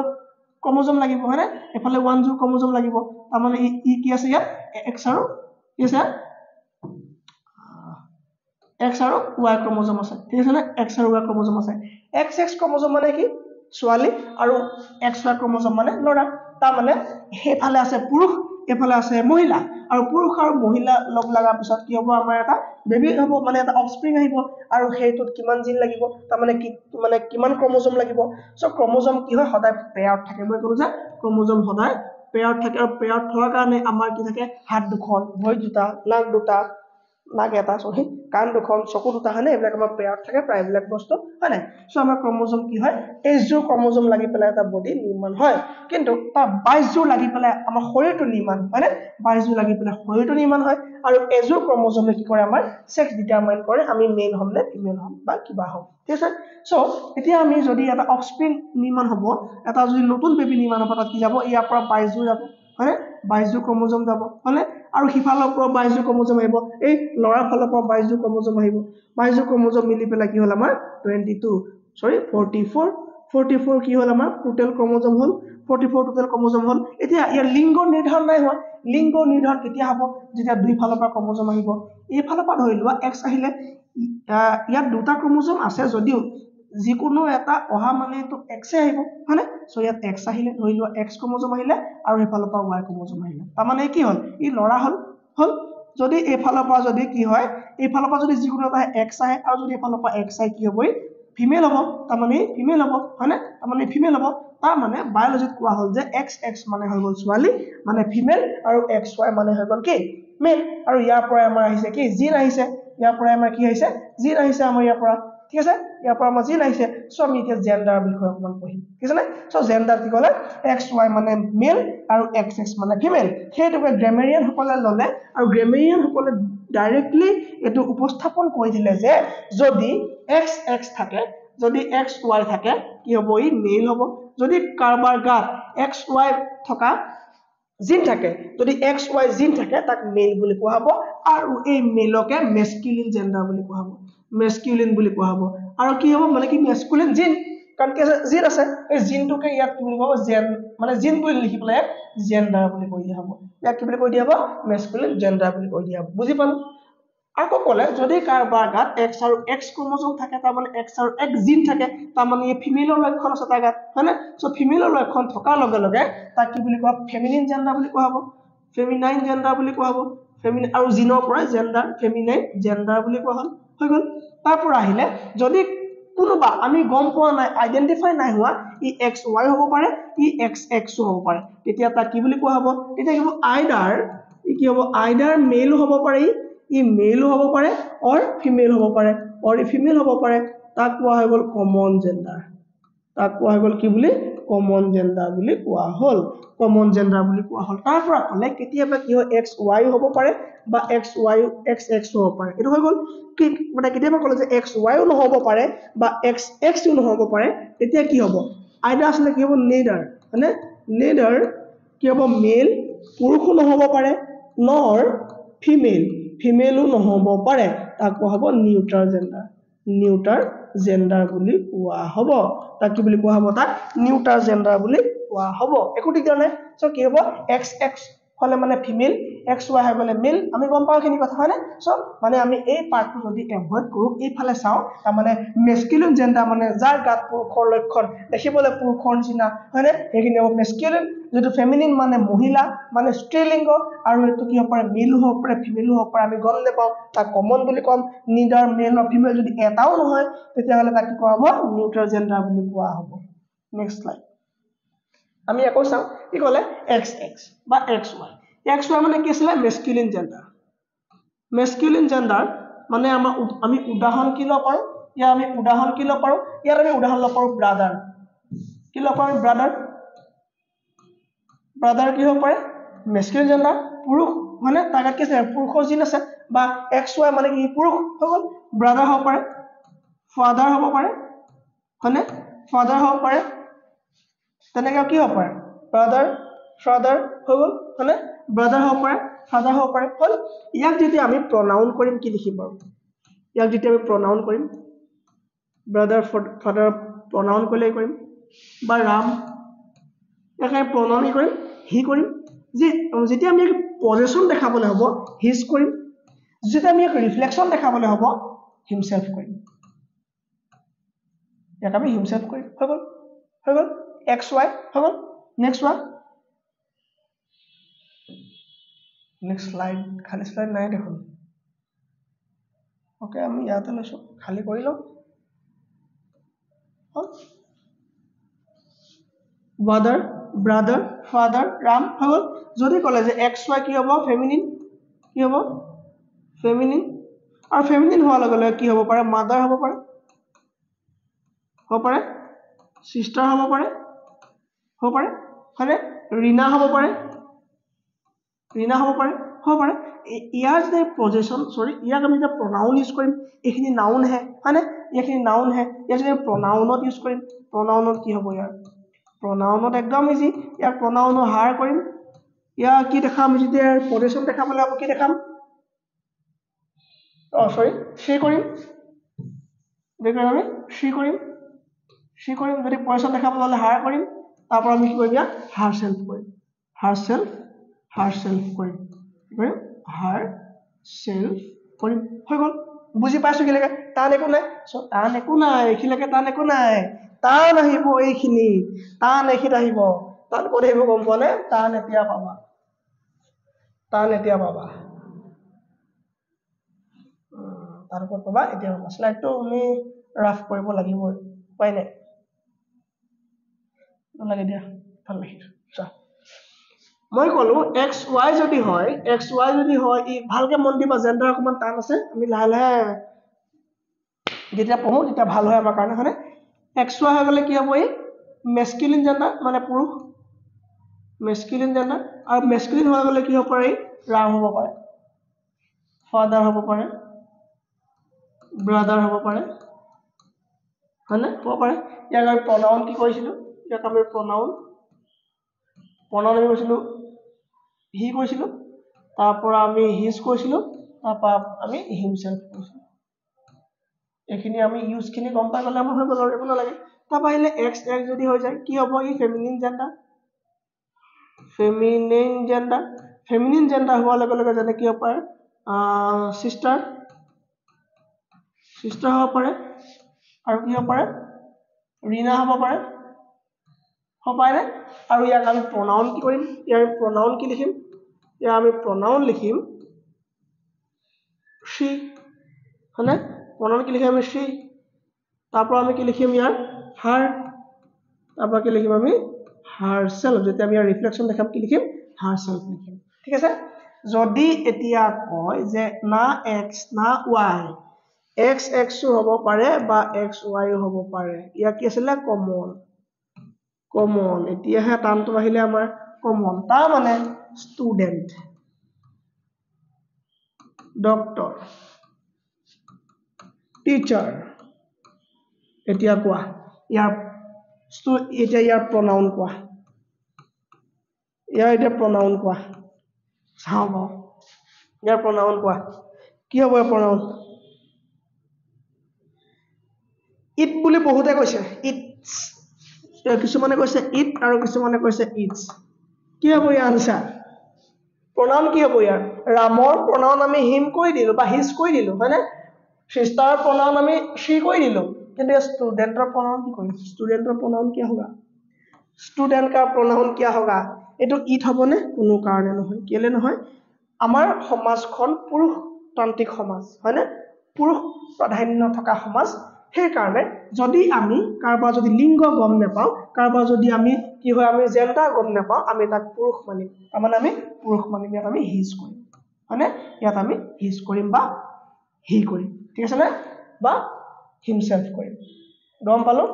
ক্ৰোমোজোম লাগিব হয়নে এফালে 1 জোৰ ক্ৰোমোজোম লাগিব তাৰ মানে ই কি আছে ইয়াত X আৰু কি আছে X আৰু Y ক্ৰোমোজোম আছে ঠিক আছে না X আৰু Y ক্ৰোমোজোম আছে XX ক্ৰোমোজোম মানে কি ছোৱালী আৰু XY ক্ৰোমোজোম মানে ল'ৰা তাৰ মানে হেফালে আছে পুৰুষ এফালে আছে মহিলা আৰু পুৰুষ আৰু মহিলা লগ লাগাৰ পিছত কি হ'ব আমাৰ এটা বেবি হ'ব মানে এটা অফস্প্ৰিং আহিব আৰু হেইটোত কিমান জিন লাগিব তাৰ মানে কিমান ক্ৰোমোজোম লাগিব সো ক্ৰোমোজোম কি হয় সদায় পেয়াৰত থাকে মই কলো যে ক্ৰোমোজোম সদায় পেয়াৰত থাকে আৰু পেয়াৰত থোৱাৰ কাৰণে আমাৰ কি থাকে হাত দুখন ভৰি দুটা নাক দুটা নাক এটা সহি কাণ দুখন চকু দুটা হয়নে এইবিলাক আমাৰ পেয়াৰত থাকে প্ৰায়বিলাক বস্তু হয় নাই সো আমাৰ ক্ৰোমোজোম কি হয় এজোৰ ক্ৰোমোজোম লাগি পেলাই এটা বডি নিৰ্মাণ হয় কিন্তু তাৰ 22 জোৰ লাগি পেলাই আমাৰ শৰীৰটো নিৰ্মাণ হয়নে 22 জোৰ লাগি পেলাই শৰীৰটো নিৰ্মাণ হয় আৰু এজোৰ ক্ৰোমোজোমে কি কৰে আমাৰ সেক্স ডিটাৰমাইন কৰে আমি মেল হ'ম নে ফিমেল হ'ম বা কিবা হ'ম ঠিক আছে সো এতিয়া আমি যদি এটা অফস্প্ৰিং নিৰ্মাণ হ'ব এটা যদি নতুন বেবি নিৰ্মাণ হ'ব তাত কি যাব ইয়াৰ পৰা 22 জোৰ যাব হয়নে 22 জোৰ ক্ৰোমোজোম যাব হয়নে আৰু হিফালৰ পৰা 22 জোৰ ক্ৰোমোজোম আহিব এই লৰাৰ ফালৰ পৰা 22 জোৰ ক্ৰোমোজোম আহিব 22 জোৰ ক্ৰোমোজোম মিলি পেলাই কি হ'ল আমাৰ 44 কি হ'ল আমাৰ টোটাল ক্ৰোমোজোম হ'ল 44 টোটাল ক্ৰোমোজোম হ'ল এতিয়া ইয়াৰ লিংগ নিৰ্ধাৰণ নাই হোৱা লিংগ নিৰ্ধাৰণ কেতিয়া হ'ব যেতিয়া দুই ফালৰ পৰা ক্ৰোমোজোম আহিব এই ফালৰ পৰা ধৰি লোৱা X আহিলে ইয়াত দুটা ক্ৰোমোজোম আছে যদিও যিকোনো এটা অহা মানে তো X আহিব হয়নে সো ইয়াত X আহিলে ধৰি লোৱা X ক্ৰোমোজোম আহিলে আৰু এই ফালৰ পৰা Y ক্ৰোমোজোম আহিলে তাৰ মানে কি হ'ল ই লৰা হ'ল যদি এই ফালৰ পৰা যদি কি হয় এই ফালৰ পৰা যদি যিকোনো এটা X আহে আৰু যদি এই ফালৰ পৰা X আহে কি হ'ব ফিমেল হ'ব তাৰ মানে ফিমেল হ'ব হয়নে তাৰ মানে ফিমেল হ'ব তাৰ মানে বায়োলজিত কোৱা হ'ল যে XX মানে হৈ গ'ল ছোৱালী মানে ফিমেল আৰু XY মানে হৈ গ'ল কি মেল আৰু ইয়াৰ পৰা আমাৰ আহিছে কি জিন আহিছে ইয়াৰ পৰা আমাৰ কি আহিছে জিন আহিছে আমাৰ ইয়াৰ পৰা ঠিক আছে ইয়াৰ পৰা আমাৰ জিন আহিছে সো আমি এতিয়া জেন্ডাৰ বিষয়ে অকমান পঢ়িম ঠিক আছে নে সো জেন্ডাৰ কি ক'লে XY মানে মেল আৰু XX মানে ফিমেল সেইটোকে গ্ৰামাৰিয়ান সকলে ল'লে আৰু গ্ৰামাৰিয়ান সকলে ডাইৰেক্টলি এটো উপস্থাপন কৰি দিলে যে যদি XX থাকে যদি XY থাকে কি হ'ব ই মেল হ'ব যদি কাৰবাৰ গাত XY থকা জিন থাকে যদি XY জিন থাকে তাক মেল বুলি কোৱা হ'ব আৰু এই মেলকে মেস্কুলিন জেন্ডাৰ বুলি কোৱা হ'ব মেস্কুলিন বুলি কোৱা হ'ব আৰু কি হ'ব মানে কি মেস্কুলিন জিন কাৰণ কি জিন আছে এই জিনটোকে ইয়াত কি বুলি কোৱা হ'ব জেন মানে জিন বুলি লিখি পেলাই জেন্ডাৰ বুলি কৈ দিয়া হ'ব ইয়াক কি বুলি কৈ দিয়া হ'ব মেস্কুলিন জেন্ডাৰ বুলি কৈ দিয়া হ'ব বুজি পালো আকৌ ক'লে যদি কাৰবাৰ গাত X আৰু X ক্ৰোমোজোম থাকে তাৰ মানে X আৰু X জিন থাকে তাৰ মানে এই ফিমেলৰ লক্ষণ আছে তাৰ গাত হয়নে সো ফিমেলৰ লক্ষণ থকাৰ লগে লগে তাক কি বুলি কোৱা ফেমিনিন জেন্ডাৰ বুলি কোৱা হ'ব ফেমিনাইন জেন্ডাৰ বুলি কোৱা হ'ব ফেমিনিন আৰু জিনৰ পৰা জেন্ডাৰ ফেমিনাইন জেন্ডাৰ বুলি কোৱা হ'ল হৈ গ'ল তাৰ পৰা আহিলে যদি কোনোবা আমি গম পোৱা নাই আইডেন্টিফাই নাই হোৱা ই এক্স ওয়াই হ'ব পাৰে ই এক্স এক্সও হ'ব পাৰে তেতিয়া তাক কি বুলি কোৱা হ'ব তেতিয়া কি হ'ব আইডাৰ ই কি হ'ব আইডাৰ মেল হ'ব পাৰে ই মেল হ'ব পাৰে অৰ ফিমেল হ'ব পাৰে অৰ ই ফিমেল হ'ব পাৰে তাক কোৱা হৈ গ'ল কমন জেন্ডাৰ তাক কোৱা হৈ গ'ল কি বুলি কমন জেন্ডাৰ বুলি কোৱা হ'ল কমন জেন্ডাৰ বুলি কোৱা হ'ল তাৰ পৰা ক'লে কেতিয়াবা কি হয় এক্স ওয়াই হ'ব পাৰে বা এক্স ওয়াই এক্স এক্স হ'ব পাৰে এটো হৈ গ'ল কি মানে কেতিয়াবা ক'লে যে এক্স ওয়াইও নহ'ব পাৰে বা এক্স এক্সও নহ'ব পাৰে তেতিয়া কি হ'ব আইডাৰ আসলে কি হ'ব নেডাৰ মানে নেডাৰ কি হ'ব মেল পুৰুষও নহ'ব পাৰে নৰ ফিমেল ফিমেলও নহ'ব পাৰে তাক কোৱা হ'ব নিউট্ৰাল জেন্ডাৰ বুলি কোৱা হ'ব তাক কি বুলি কোৱা হ'ব তাক নিউট্ৰাল জেন্ডাৰ বুলি কোৱা হ'ব একো ঠিক নাই সো কি হ'ব এক্স এক্স হলে মানে ফিমেল এক্স ওয়াই হয় গলে মেল আমি গম পাও খিনি কথা হয়নে সো মানে আমি এই পাৰ্টটো যদি এভয়েড কৰো এই ফালে চাও তাৰ মানে মেস্কুলিন জেন্ডাৰ মানে যাৰ গাত পুৰুষৰ লক্ষণ দেখিবলৈ পুৰুষৰ নিচিনা হয়নে এইখিনি হ'ব মেস্কুলিন যেটো ফেমিনিন মানে মহিলা মানে স্ত্ৰীলিংগ আৰু এটো কি হ'ব পাৰে মেল হ'ব পাৰে ফিমেল হ'ব পাৰে আমি গম নেপাও তাক কমন বুলি কম নিডাৰ মেল অৰ ফিমেল যদি এটাও নহয় তেতিয়া হলে তাক কি কোৱা হ'ব নিউট্ৰাল জেন্ডাৰ বুলি কোৱা হ'ব নেক্সট স্লাইড আমি আকৌ চাও কি ক'লে এক্স এক্স বা এক্স ওয়াই মানে কি আছিল মেস্কুলিন জেন্ডাৰ মানে আমি উদাহৰণ কি লব পাৰো ইয়াৰ আমি উদাহৰণ কি লব পাৰো ইয়াৰ আমি উদাহৰণ লব পাৰো ব্ৰাদাৰ কি লব পাৰো ব্ৰাদাৰ কি হ'ব পাৰে মেস্কুলিন জেন্ডাৰ পুৰুষ মানে তাগত কি আছে পুৰুষৰ জিন আছে বা এক্স ওয়াই মানে কি পুৰুষ হৈ গ'ল ব্ৰাদাৰ হ'ব পাৰে ফাদাৰ হ'ব পাৰে হয়নে ফাদাৰ হ'ব পাৰে তেনেকৈ কি হ'ব পাৰে ফাদাৰ হৈ গ'ল হয়নে ব্ৰাদাৰ হ'ব পাৰে ফাদাৰ হ'ব পাৰে হল ইয়াক যেতিয়া আমি প্ৰনাউন কৰিম কি লিখিম বাৰু ইয়াক যেতিয়া আমি প্ৰনাউন কৰিম ব্ৰাদাৰ ফাদাৰ প্ৰনাউন কৰিলে কৰিম বা ৰাম একাই প্ৰনাউন কৰিম হি কৰিম যেতিয়া আমি পজিশন দেখাবলৈ হ'ব হিজ কৰিম যেতিয়া আমি ৰিফ্লেকশন দেখাবলৈ হ'ব হিমসেলফ কৰিম ইয়াক আমি হিমসেলফ কৰিম হৈ গ'ল এক্স ওয়াই হৈ গ'ল নেক্সট ওয়ান নেক্সট স্লাইড খালি স্লাইড নাই দেখোন ওকে আমি ইয়াতে লৈছো খালি কৰি লও ব্ৰাদাৰ ফাদাৰ ৰাম হৈ গ'ল যদি ক'লে যে এক্স ওয়াই কি হ'ব ফেমিনিন আৰু ফেমিনিন হোৱাৰ লগে লগে কি হ'ব পাৰে মাদাৰ হ'ব পাৰে সিস্টাৰ হ'ব পাৰে হয়নে ৰীনা হ'ব পাৰে ইয়াৰ যে পজিশন ইয়াক আমি যে প্ৰনাউন ইউজ কৰিম এইখিনি নাউন হে হয়নে এইখিনি নাউন হে ইয়াক যদি প্ৰনাউনত ইউজ কৰিম প্ৰনাউনত কি হ'ব ইয়াৰ প্ৰনাউনত একদম ইজি ইয়াক প্ৰনাউনৰ হাৰ কৰিম ইয়াক কি দেখাম যদি পজিশন দেখাবলৈ হ'ব কি দেখাম সি কৰিম যদি পজিশন দেখাবলৈ হ'লে হাৰ কৰিম তাৰ পৰা আমি কি কৰিম ইয়াক হাৰ সেলফ কৰিম হৈ গ'ল বুজি পাইছো কি লাগে টান একো নাই এইখিলৈকে টান একো নাই টান আহিব এইখিনি টান এইখিত আহিব টান ক'ত আহিব গম পোৱা নে টান এতিয়া পাবা তাৰ ওপৰত পাবা এতিয়া স্লাইডটো আমি ৰাফ কৰিব লাগিব উপায় নাই নালাগে দিয়া ভাল লাগিছে মই কলো এক্স ওয়াই যদি হয় ই ভালকে মন দিবা জেন্ডাৰ অকমান টান আছে আমি লাহে লাহে যেতিয়া পঢ়ো তেতিয়া ভাল হয় আমাৰ কাৰণে হয়নে এক্স ওয়াই হৈ গ'লে কি হ'ব ই মেস্কুলিন জেন্ডাৰ মানে পুৰুষ মেস্কুলিন জেন্ডাৰ আৰু মেস্কুলিন হৈ গ'লে কি হ'ব পাৰে ৰাম হ'ব পাৰে ফাদাৰ হ'ব পাৰে ব্ৰাদাৰ হ'ব পাৰে হয়নে হ'ব পাৰে ইয়াক আমি প্ৰনাউন কি কৰিছিলো ইয়াক আমি প্ৰনাউন আমি কৈছিলো হি কৈছিলো তাৰ পৰা আমি হিজ কৈছিলো তাৰ পৰা আমি হিমসেলফ কৈছিলো এইখিনি আমি ইউজ খিনি গম পাই গলে আমাৰ হৈ গ'ল আৰু নালাগে তাৰ পৰা আহিলে এক্স এক্স যদি হৈ যায় কি হ'ব ই ফেমিনিন জেন্ডাৰ হোৱাৰ লগে লগে যেনে কি হ'ব পাৰে সিস্টাৰ হ'ব পাৰে আৰু কি হ'ব পাৰে ৰীনা হ'ব পাৰে আৰু ইয়াক আমি প্ৰনাউন কি কৰিম ইয়াৰ প্ৰনাউন কি লিখিম ইয়াৰ আমি প্ৰনাউন লিখিম she হয়নে pronoun কি লিখিম আমি she তারপর আমি কি লিখিম ইয়ার her তারপর কি লিখিম আমি herself যেটা আমি রিফ্লেকশন দেখাম কি লিখিম herself লিখিম ঠিক আছে যদি এতিয়া কয় যে না x না y x x হ'ব পাৰে বা x y হ'ব পাৰে ইয়া কি আছিল কমন এতিয়া হে টানটো আহিলে আমাৰ কমন তাৰ মানে ষ্টুডেন্ট ডক্টৰ টিচাৰ এতিয়া কোৱা ইয়াৰ pronoun কোৱা ইয়াৰ pronoun কোৱা চাও ইয়াৰ pronoun কোৱা কি হ'ব ইয়াৰ pronoun it বুলি বহুতে কৈছে it's কিছুমানে কৈছে it আৰু কিছুমানে কৈছে it's কি হ'ব ইয়াৰ আনসাৰ pronoun কি হ'ব ইয়াৰ ৰামৰ pronoun আমি him কৈ দিলো বা his কৈ দিলো হয়নে sister pronoun আমি she কৈ দিলো কিন্তু স্টুডেন্টৰ pronoun কি কৰিম স্টুডেন্টৰ pronoun কি होगा स्टूडेंट का pronoun क्या होगा এটো it হবনে কোনো কাৰণে নহয় কেলে নহয় আমাৰ সমাজখন পুৰুষ তান্ত্ৰিক সমাজ হয়নে পুৰুষ প্ৰাধান্য থকা সমাজ সেই কাৰণে যদি আমি কাৰবা যদি লিংগ গম নেপাও কাৰবা যদি আমি কি হয় আমি জেন্ডাৰ গম নেপাও আমি তাক পুৰুষ মানিম মানে আমি পুৰুষ মানিম ইয়াত আমি হিজ কৰিম হয়নে ইয়াত আমি হিজ কৰিম বা হি কৰিম ঠিক আছে না বা himself কৰিম গম পালো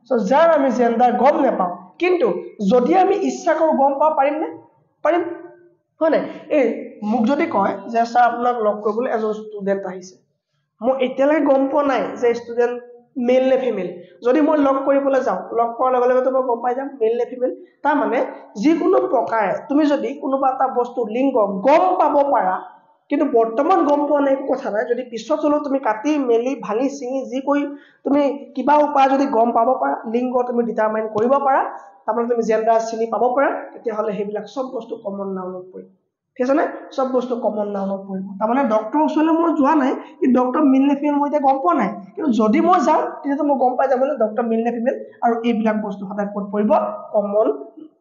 সো যাৰ আমি জেন্ডাৰ গম নেপাও কিন্তু যদি আমি ইচ্ছা কৰো গম পাও পাৰিম হয়নে এই মোক যদি কয় যে স্যাৰ আপোনাক লক কৰিবলৈ এজন ষ্টুডেন্ট আহিছে মই এতিয়ালৈ গম পোৱা নাই যে ষ্টুডেন্ট মেল নে ফিমেল যদি মই লক কৰিবলৈ যাও লক কৰাৰ লগে লগে মই গম পাই যাম মেল নে ফিমেল তাৰ মানে যিকোনো প্ৰকাৰে তুমি যদি কোনোবা এটা বস্তু লিংগ গম পাব পাৰা কিন্তু বৰ্তমান গম পোৱা নাই কথা নাই যদি পিছত হলো তুমি কাটি মেলি ভাঙি চিঙি যি কৈ তুমি কিবা উপায় যদি গম পাব পাৰা লিংগ তুমি ডিটাৰমাইন কৰিব পাৰা তাৰমানে তুমি জেন্ডাৰ চিনি পাব পাৰা তেতিয়া হলে হেবিলাক সব বস্তু কমন নাউনত পৰিব ঠিক আছে না সব বস্তু কমন নাউনত পৰিব তাৰমানে ডক্টৰ ওচৰলৈ মই যোৱা নাই কি ডক্টৰ মিল নে ফিমেল মই এতিয়া গম পোৱা নাই কিন্তু যদি মই যাও তেতিয়া মই গম পাই যাব যে ডক্টৰ মিল নে ফিমেল আৰু এইবিলাক বস্তু সদায় ক'ত পৰিব কমন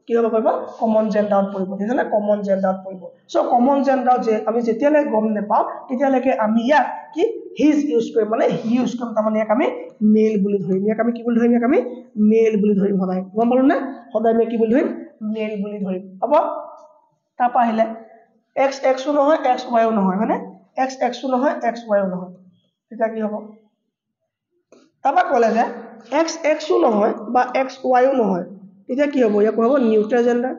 কি হ'ব পাৰিব কমন জেন্ডাৰত পৰিব ঠিক আছে না কমন জেন্ডাৰত পৰিব সো কমন জেন্ডাৰ যে আমি যেতিয়ালে গম নেপাও তেতিয়ালৈকে আমি ইয়াক কি হিজ ইউজ কৰিম মানে হি ইউজ কৰিম তাৰমানে ইয়াক আমি মেল বুলি ধৰিম ইয়াক আমি কি বুলি ধৰিম ইয়াক আমি মেল বুলি ধৰিম সদায় গম পালো না সদায় আমি কি বুলি ধৰিম মেল বুলি ধৰিম হ'ব তাপা আহিলে x x ও নহয় x y ও নহয় হয়নে x x ও নহয় x y ও নহয় এটা কি হ'ব তাপা ক'লে যে x x ও নহয় বা x y ও নহয় এটা কি হ'ব ইয়াক হ'ব নিউট্ৰেল জেন্ডাৰ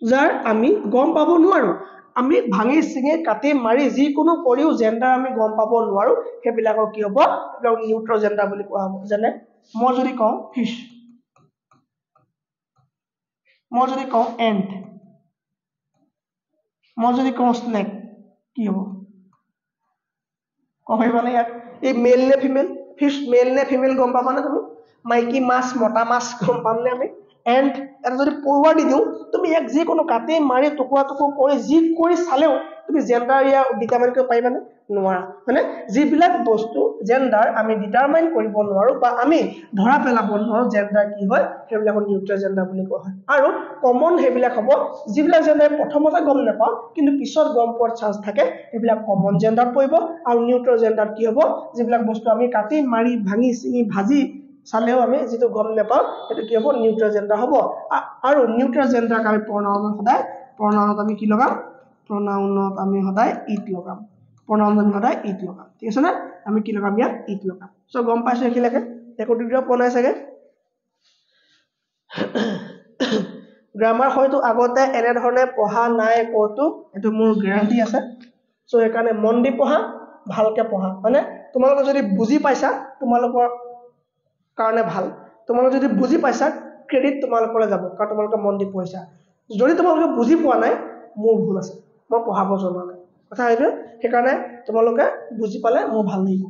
যাৰ আমি গম পাব নোৱাৰো আমি ভাঙি সিঙে কাটি মাৰি যি কোনো কৰিও জেন্ডাৰ আমি গম পাব নোৱাৰো হেবিলাকৰ কি হ'ব এটা নিউট্ৰেল জেন্ডাৰ বুলি কোৱা হ'ব যেনে মই যদি কওঁ ফিশ মই যদি কওঁ এন্ট মই যদি কওঁ স্নেক কি হ'ব কবই মানে ইয়াক এই মেল নে ফিমেল ফিশ মেল নে ফিমেল গম পাবা না তুমি মাইকি মাছ মটা মাছ গম পামনে আমি এন্ড এটা যদি পৰুৱা দি দিও তুমি এক যি কোনো কাটে মাৰি টুকুৰা টুকুৰ কৰি যি কৰি চালেও তুমি জেন্ডাৰ ইয়া ডিটাৰমাইন কৰিব পাৰিবা না নোৱাৰা মানে যিবিলাক বস্তু জেন্ডাৰ আমি ডিটাৰমাইন কৰিব নোৱাৰো বা আমি ধৰা পেলাব নোৱাৰো জেন্ডাৰ কি হয় সেইবিলাকৰ নিউট্ৰেল জেন্ডাৰ বুলি কোৱা হয় আৰু কমন হেবিলাক হ'ব যিবিলাক জেন্ডাৰ প্ৰথমতে গম নাপাও কিন্তু পিছত গম পোৱাৰ চান্স থাকে সেইবিলাক কমন জেন্ডাৰ পৰিব আৰু নিউট্ৰেল জেন্ডাৰ কি হ'ব যিবিলাক বস্তু আমি কাটি মাৰি ভাঙি চিঙি ভাজি চালেও আমি যেটো গম নাপাও এটো কি হ'ব নিউট্ৰেল জেন্ডাৰ হ'ব আৰু নিউট্ৰেল জেন্ডাৰ আমি প্ৰনাউনত সদায় প্ৰনাউনত আমি কি লগাম প্ৰনাউনত আমি সদায় ইট লগাম প্ৰনাউনত আমি সদায় ইট লগাম ঠিক আছে না আমি কি লগাম ইয়াত ইট লগাম সো গম পাইছো এখিলাকে একোটিটো পনাই চাগে গ্ৰামাৰ হয়তো আগতে এনে ধৰণে পঢ়া নাই কতো এটো মোৰ গ্যাৰান্টি আছে সো একাৰণে মন দি পঢ়া ভালকে পঢ়া মানে তোমালোক যদি বুজি পাইছা তোমালোকৰ কাৰণে ভাল তোমালোক যদি বুজি পাইছা ক্ৰেডিট তোমালোকলৈ যাব কাৰণ তোমালোকে মন দি পঢ়িছা যদি তোমালোকে বুজি পোৱা নাই মোৰ ভুল আছে মই পঢ়াব জনা নাই কথা এইটো সেইকাৰণে তোমালোকে বুজি পালে মোৰ ভাল লাগিব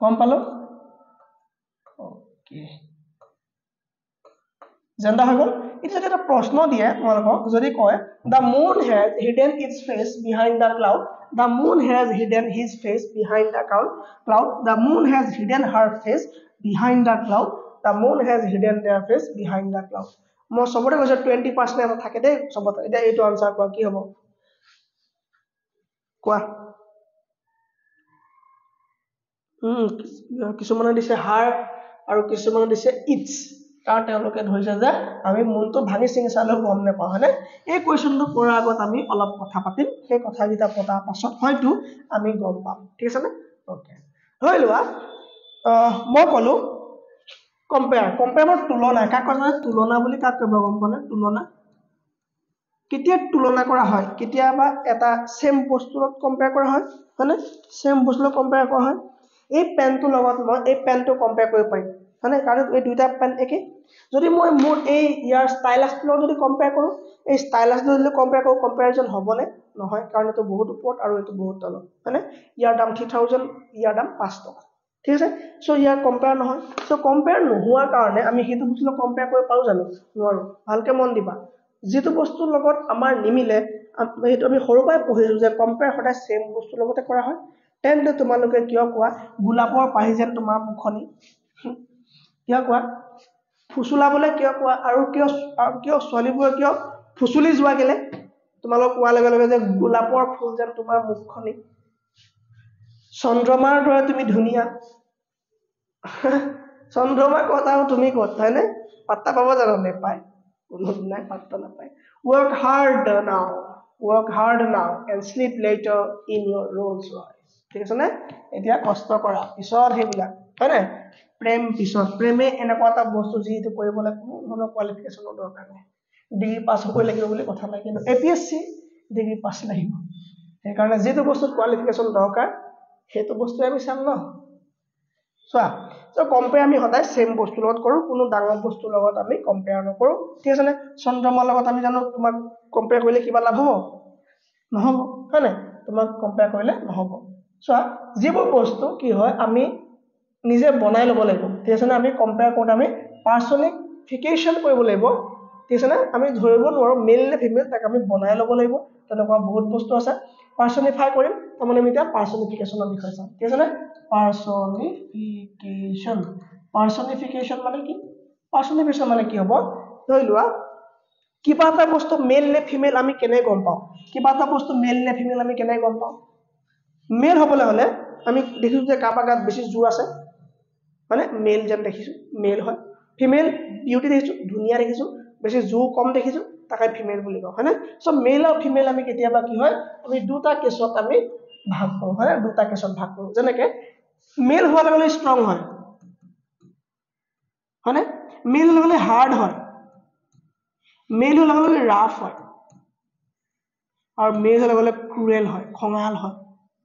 কম পালো ওকে জেন্ডাৰ হৈ গ'ল এতিয়া এটা প্ৰশ্ন দিয়ে তোমালোকক যদি কয় the moon has hidden its face behind the cloud the moon has hidden his face behind the cloud the moon has hidden her face behind the cloud the moon has hidden their face behind the cloud মই সবতে কৈছো 20% এটা থাকে দেই সবতে এটা এইটো আনসাৰ কোৱা কি হ'ব কোৱা কিছুমানে দিছে হাৰ আৰু কিছুমানে দিছে ইটস কাৰণ তেওঁলোকে ধৰিছে যে আমি মনটো ভাঙি চিঙি চালেও গম নাপাওঁ হয়নে এই কুৱেশ্যনটো কৰাৰ আগত আমি অলপ কথা পাতিম সেই কথাকেইটা পতাৰ পাছত হয়তো আমি গম পাম ঠিক আছে নে ওকে হৈ লোৱা মই ক'লো কম্পেয়াৰ তুলনা কাক কয় তুলনা বুলি কাক কয় গম পোৱা নে তুলনা কেতিয়া তুলনা কৰা হয় কেতিয়াবা এটা সেম বস্তুৰ লগত কম্পেয়াৰ কৰা হয় হয়নে সেম বস্তুৰ লগত কম্পেয়াৰ কৰা হয় এই পেনটোৰ লগত মই এই পেনটো কম্পেয়াৰ কৰিব পাৰিম হয়নে কাৰণ এই দুইটা পেন একে যদি মই মোৰ এই ইয়াৰ ষ্টাইলাছটোৰ লগত যদি কম্পেয়াৰ কৰোঁ এই ষ্টাইলাছটো যদি কম্পেয়াৰ কৰোঁ কম্পেয়াৰজন হ'বনে নহয় কাৰণ এইটো বহুত ওপৰত আৰু এইটো বহুত তলত হয়নে ইয়াৰ দাম 3000 ইয়াৰ দাম 5 টকা ঠিক আছে সো ইয়াৰ কম্পেয়াৰ নহয় সো কম্পেয়াৰ নোহোৱাৰ কাৰণে আমি সেইটো বস্তুৰ কম্পেয়াৰ কৰিব পাৰোঁ জানো নোৱাৰো ভালকে মন দিবা যেটো বস্তুৰ লগত আমাৰ নিমিলে সেইটো আমি সৰু পৰাই পঢ়িছো যে কম্পেয়াৰ সদায় সেম বস্তুৰ লগতে কৰা হয় তেন্তে তোমালোকে কিয় কোৱা গোলাপৰ পাহি যেন তোমাৰ মুখনি কিয় কোৱা ফুসুলাবলৈ কিয় কোৱা আৰু কিয় ছোৱালীবোৰে কিয় ফুসুলি যোৱা গেলে তোমালোক কোৱা লগে লগে যে গোলাপৰ ফুল যেন তোমাৰ মুখনি চন্দ্ৰমাৰ দৰে তুমি ধুনীয়া চন্দ্ৰমাৰ কথাও তুমি ক'ত হয়নে পাত্তা পাব জানো নেপায় কোনো নাই পাত্তা নাপায় work hard now and sleep later in your Rolls Royce ঠিক আছে নে এতিয়া কষ্ট কৰা পিছত হেবিলাক হয় নাই প্ৰেম পিছত প্ৰেমে এনেকুৱা এটা বস্তু যিটো কৰিবলৈ কোনো ধৰণৰ কোৱালিফিকেশনৰ দৰকাৰ নাই ডিগ্ৰী পাছ হ'ব লাগিব বুলি কথা নাই কিন্তু এপিএসসি ডিগ্ৰী পাছ লাগিব সেই কাৰণে যেটো বস্তু কোৱালিফিকেশন দৰকাৰ সেইটো বস্তু আমি চাম ন সো কম্পেয়াৰ আমি সদায় সেম বস্তুৰ লগত কৰো কোনো ডাঙৰ বস্তুৰ লগত আমি কম্পেয়াৰ নকৰো ঠিক আছে নে চন্দ্ৰমাৰ লগত আমি জানো তোমাক কম্পেয়াৰ কৰিলে কিবা লাভ হ'ব নহব হয় নাই তোমাক কম্পেয়াৰ কৰিলে নহব সো যিবোৰ বস্তু কি হয় আমি নিজে বনাই ল'ব লাগিব ঠিক আছে নে আমি কম্পেয়াৰ কৰোঁতে আমি পাৰ্সনিফিকেশন কৰিব লাগিব ঠিক আছে নে আমি ধৰিব নোৱাৰো মেল নে ফিমেল তাক আমি বনাই ল'ব লাগিব তেনেকুৱা বহুত বস্তু আছে পাৰ্সনিফাই কৰিম তাৰমানে আমি এতিয়া পাৰ্সনিফিকেশনৰ বিষয়ে চাম ঠিক আছে নে পাৰ্সনিফিকেশন মানে কি পাৰ্সনিফিকেশন মানে কি হ'ব ধৰি লোৱা কিবা এটা বস্তু মেল নে ফিমেল আমি কেনে গম পাওঁ কিবা এটা বস্তু মেল নে ফিমেল আমি কেনে গম পাওঁ মেল হ'বলৈ হলে আমি দেখিছো যে কাবা গাত বেছি জোৰ আছে মানে মেল যেন দেখিছো মেল হয় ফিমেল বিউটি দেখিছো ধুনীয়া দেখিছো বেছি জোৰ কম দেখিছো তাকে ফিমেল বুলি কওঁ হয়নে সো মেল আৰু ফিমেল আমি কেতিয়াবা কি হয় আমি দুটা কেছত আমি ভাগ কৰোঁ হয় দুটা কেছত ভাগ কৰোঁ যেনেকৈ মেল হোৱাৰ লগে লগে ষ্ট্ৰং হয় হয়নে মেল হ'লে হাৰ্ড হয় মেল হ'লে লগে ৰাফ হয় আৰু মেল হ'লে ক্ৰুৱেল হয় খঙাল হয়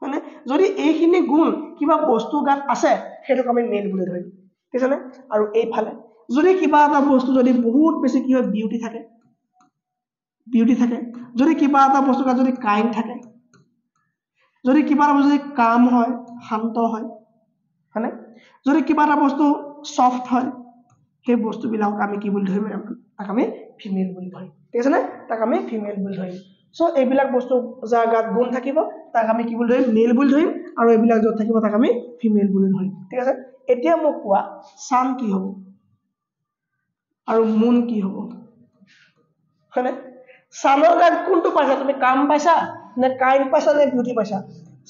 মানে যদি এইখিনি গুণ কিবা বস্তু গাত আছে হেতুক আমি মেল বুলি ধৰিম ঠিক আছে আৰু এইফালে যদি কিবা এটা বস্তু যদি বহুত বেছি কি হয় বিউটি থাকে যদি কিবা এটা বস্তু গাত যদি কাইন্ড থাকে যদি কিবা এটা বস্তু যদি কাম হয় শান্ত হয় হয়নে যদি কিবা এটা বস্তু সফট হয় সেই বস্তুবিলাক আমি কি বুলি ধৰিম তাক আমি ফিমেল বুলি ধৰিম ঠিক আছে তাক আমি ফিমেল বুলি ধৰিম সো এইবিলাক বস্তু যাৰ গাত গুণ থাকিব তাক আমি কি বুলি ধৰিম মেল বুলি ধৰিম আৰু এইবিলাক যত থাকিব তাক আমি ফিমেল বুলি ধৰিম ঠিক আছে এতিয়া মোক কোৱা সান কি হ'ব আৰু মুন কি হ'ব হয়নে সানৰ গাত কোনটো পাইছা তুমি কাম পাইছা নে কাইন্ড পাইছা নে বিউটি পাইছা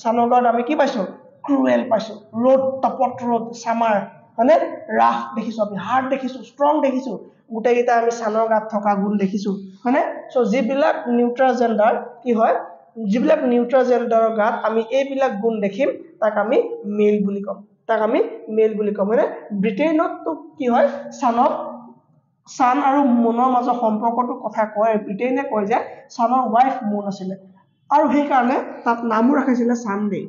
সানৰ গাত আমি কি পাইছো ক্ৰুৱেল পাইছো ৰ'দ তপত ৰ'দ সামাৰ হয়নে ৰাফ দেখিছো আমি হাৰ্ড দেখিছো ষ্ট্ৰং দেখিছো গোটেইকেইটা আমি সানৰ গাত থকা গুণ দেখিছো হয়নে সো যিবিলাক নিউট্ৰাল জেন্ডাৰ কি হয় যিবিলাক নিউট্ৰাল জেন্ডাৰৰ গাত আমি এইবিলাক গুণ দেখিম তাক আমি মেল বুলি ক'ম হয়নে ব্ৰিটেইনত কি হয় সান আৰু মুনৰ মাজৰ সম্পৰ্কটো কথা কয় ব্ৰিটেইনে কয় যে সানৰ ওয়াইফ মুন আছিলে আৰু সেই কাৰণে তাত নামও ৰাখিছিলে সানডে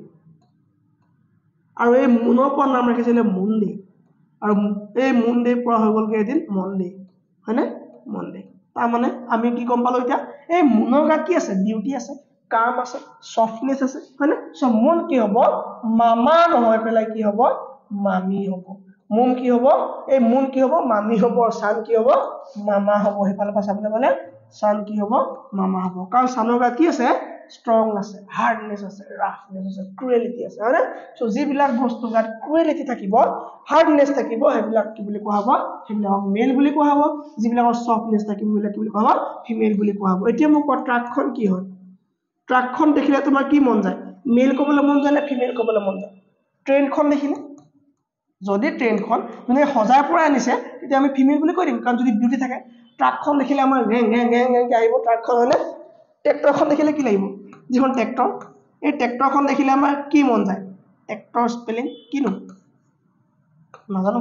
আৰু এই মুনৰ পৰা নাম ৰাখিছিলে মুনডে আৰু এই মুনডে পৰা হৈ গ'ল এদিন মনডে হয়নে মনডে তাৰ মানে আমি কি গম পালো এতিয়া এই মুনৰ গাত কি আছে বিউটি আছে কাম আছে সফটনেস আছে হয়নে সো মুন কি হ'ব মামা নহয় পেলাই কি হ'ব মামি হ'ব মুন কি হ'ব এই মুন কি হ'ব মামি হ'ব আৰু সান কি হ'ব মামা হ'ব হেফালে পাছাবলৈ গ'লে সান কি হ'ব মামা হ'ব কাৰণ সানৰ গাত কি আছে ষ্ট্ৰং আছে হাৰ্ডনেছ আছে ৰাফনেছ আছে ক্ৰুৱেলিটি আছে হয়নে সো যিবিলাক বস্তু গাত ক্ৰুৱেলিটি থাকিব হাৰ্ডনেছ থাকিব সেইবিলাক কি বুলি কোৱা হ'ব সেইবিলাক মেল বুলি কোৱা হ'ব যিবিলাকৰ সফটনেছ থাকিব সেইবিলাক কি বুলি কোৱা হ'ব ফিমেল বুলি কোৱা হ'ব এতিয়া মোক ট্ৰাকখন কি হয় ট্ৰাকখন দেখিলে তোমাৰ কি মন যায় মেল ক'বলৈ মন যায় নে ফিমেল ক'বলৈ মন যায় ট্ৰেইনখন দেখিলে যদি ট্ৰেইনখন মানে হজাৰ পৰা আনিছে তেতিয়া আমি ফিমেল বুলি কৈ দিম কাৰণ যদি বিউটি থাকে ট্ৰাকখন দেখিলে আমাৰ গেং গেং গেং গেং আহিব ট্ৰাকখন হয়নে ট্ৰেক্টৰখন দেখিলে কি লাগিব যিখন ট্ৰেক্টৰ এই ট্ৰেক্টৰখন দেখিলে আমাৰ কি মন যায় ট্ৰেক্টৰ স্পেলিং কিনো নাজানো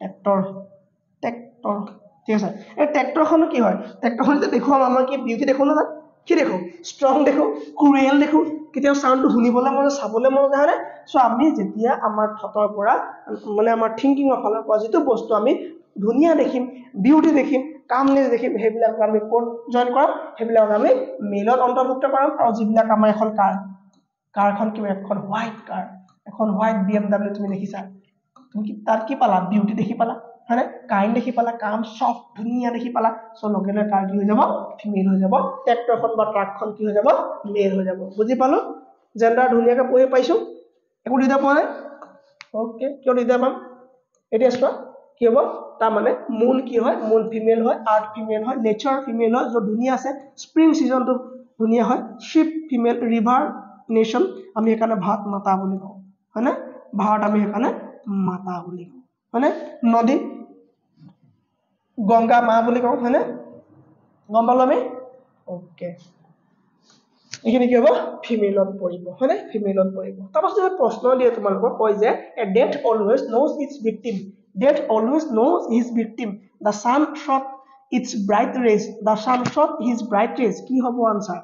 ট্ৰেক্টৰ ট্ৰেক্টৰ ঠিক আছে এই ট্ৰেক্টৰখন কি হয় ট্ৰেক্টৰখন যে দেখো আমাৰ কি বিউটি দেখো না কি দেখো ষ্ট্ৰং দেখো ক্ৰুৱেল দেখো কেতিয়াও সাউন্ডটো শুনিবলৈ মন চাবলৈ মন যায় হয়নে সো আমি যেতিয়া আমাৰ থটৰ পৰা মানে আমাৰ থিংকিংৰ ফালৰ পৰা যিটো বস্তু আমি ধুনীয়া দেখিম বিউটি দেখিম কামনেছ দেখিম সেইবিলাক আমি কোড জয়েন কৰাম সেইবিলাক আমি মেলত অন্তৰ্ভুক্ত কৰাম আৰু যিবিলাক আমাৰ এখন কাৰখন কি এখন হোৱাইট কাৰ এখন হোৱাইট BMW তুমি দেখিছা তুমি কি তাত কি পালা বিউটি দেখি পালা হয়নে কাইন্ড দেখি পালা কাম সফট ধুনীয়া দেখি পালা সো লগেলে কাৰ কি হৈ যাব ফিমেল হৈ যাব ট্ৰেক্টৰখন বা ট্ৰাকখন কি হৈ যাব মেল হৈ যাব বুজি পালো জেন্ডাৰ ধুনীয়াকৈ পঢ়ি পাইছো একো দিদা পোৱা নাই ওকে কিয় দিদা পাম এতিয়া চোৱা কি হ'ব তাৰ মানে মুন কি হয় মুন ফিমেল হয় আৰ্থ ফিমেল হয় নেচাৰ ফিমেল হয় য'ত ধুনীয়া আছে স্প্ৰিং সিজনটো ধুনীয়া হয় শিপ ফিমেল ৰিভাৰ নেশ্যন আমি সেইকাৰণে ভাত মাতা বুলি কওঁ হয়নে ভাৰত আমি সেইকাৰণে মাতা বুলি কওঁ হয়নে নদী গংগা মা বুলি কওঁ হয়নে গম পালো আমি ওকে এইখিনি কি হ'ব ফিমেলত পৰিব হয়নে ফিমেলত পৰিব তাৰপাছত প্ৰশ্ন দিয়ে তোমালোকক কয় যে a death always knows its victim Death always knows his victim. The sun shot its bright rays. The sun shot his bright rays. কি হ'ব আনসার?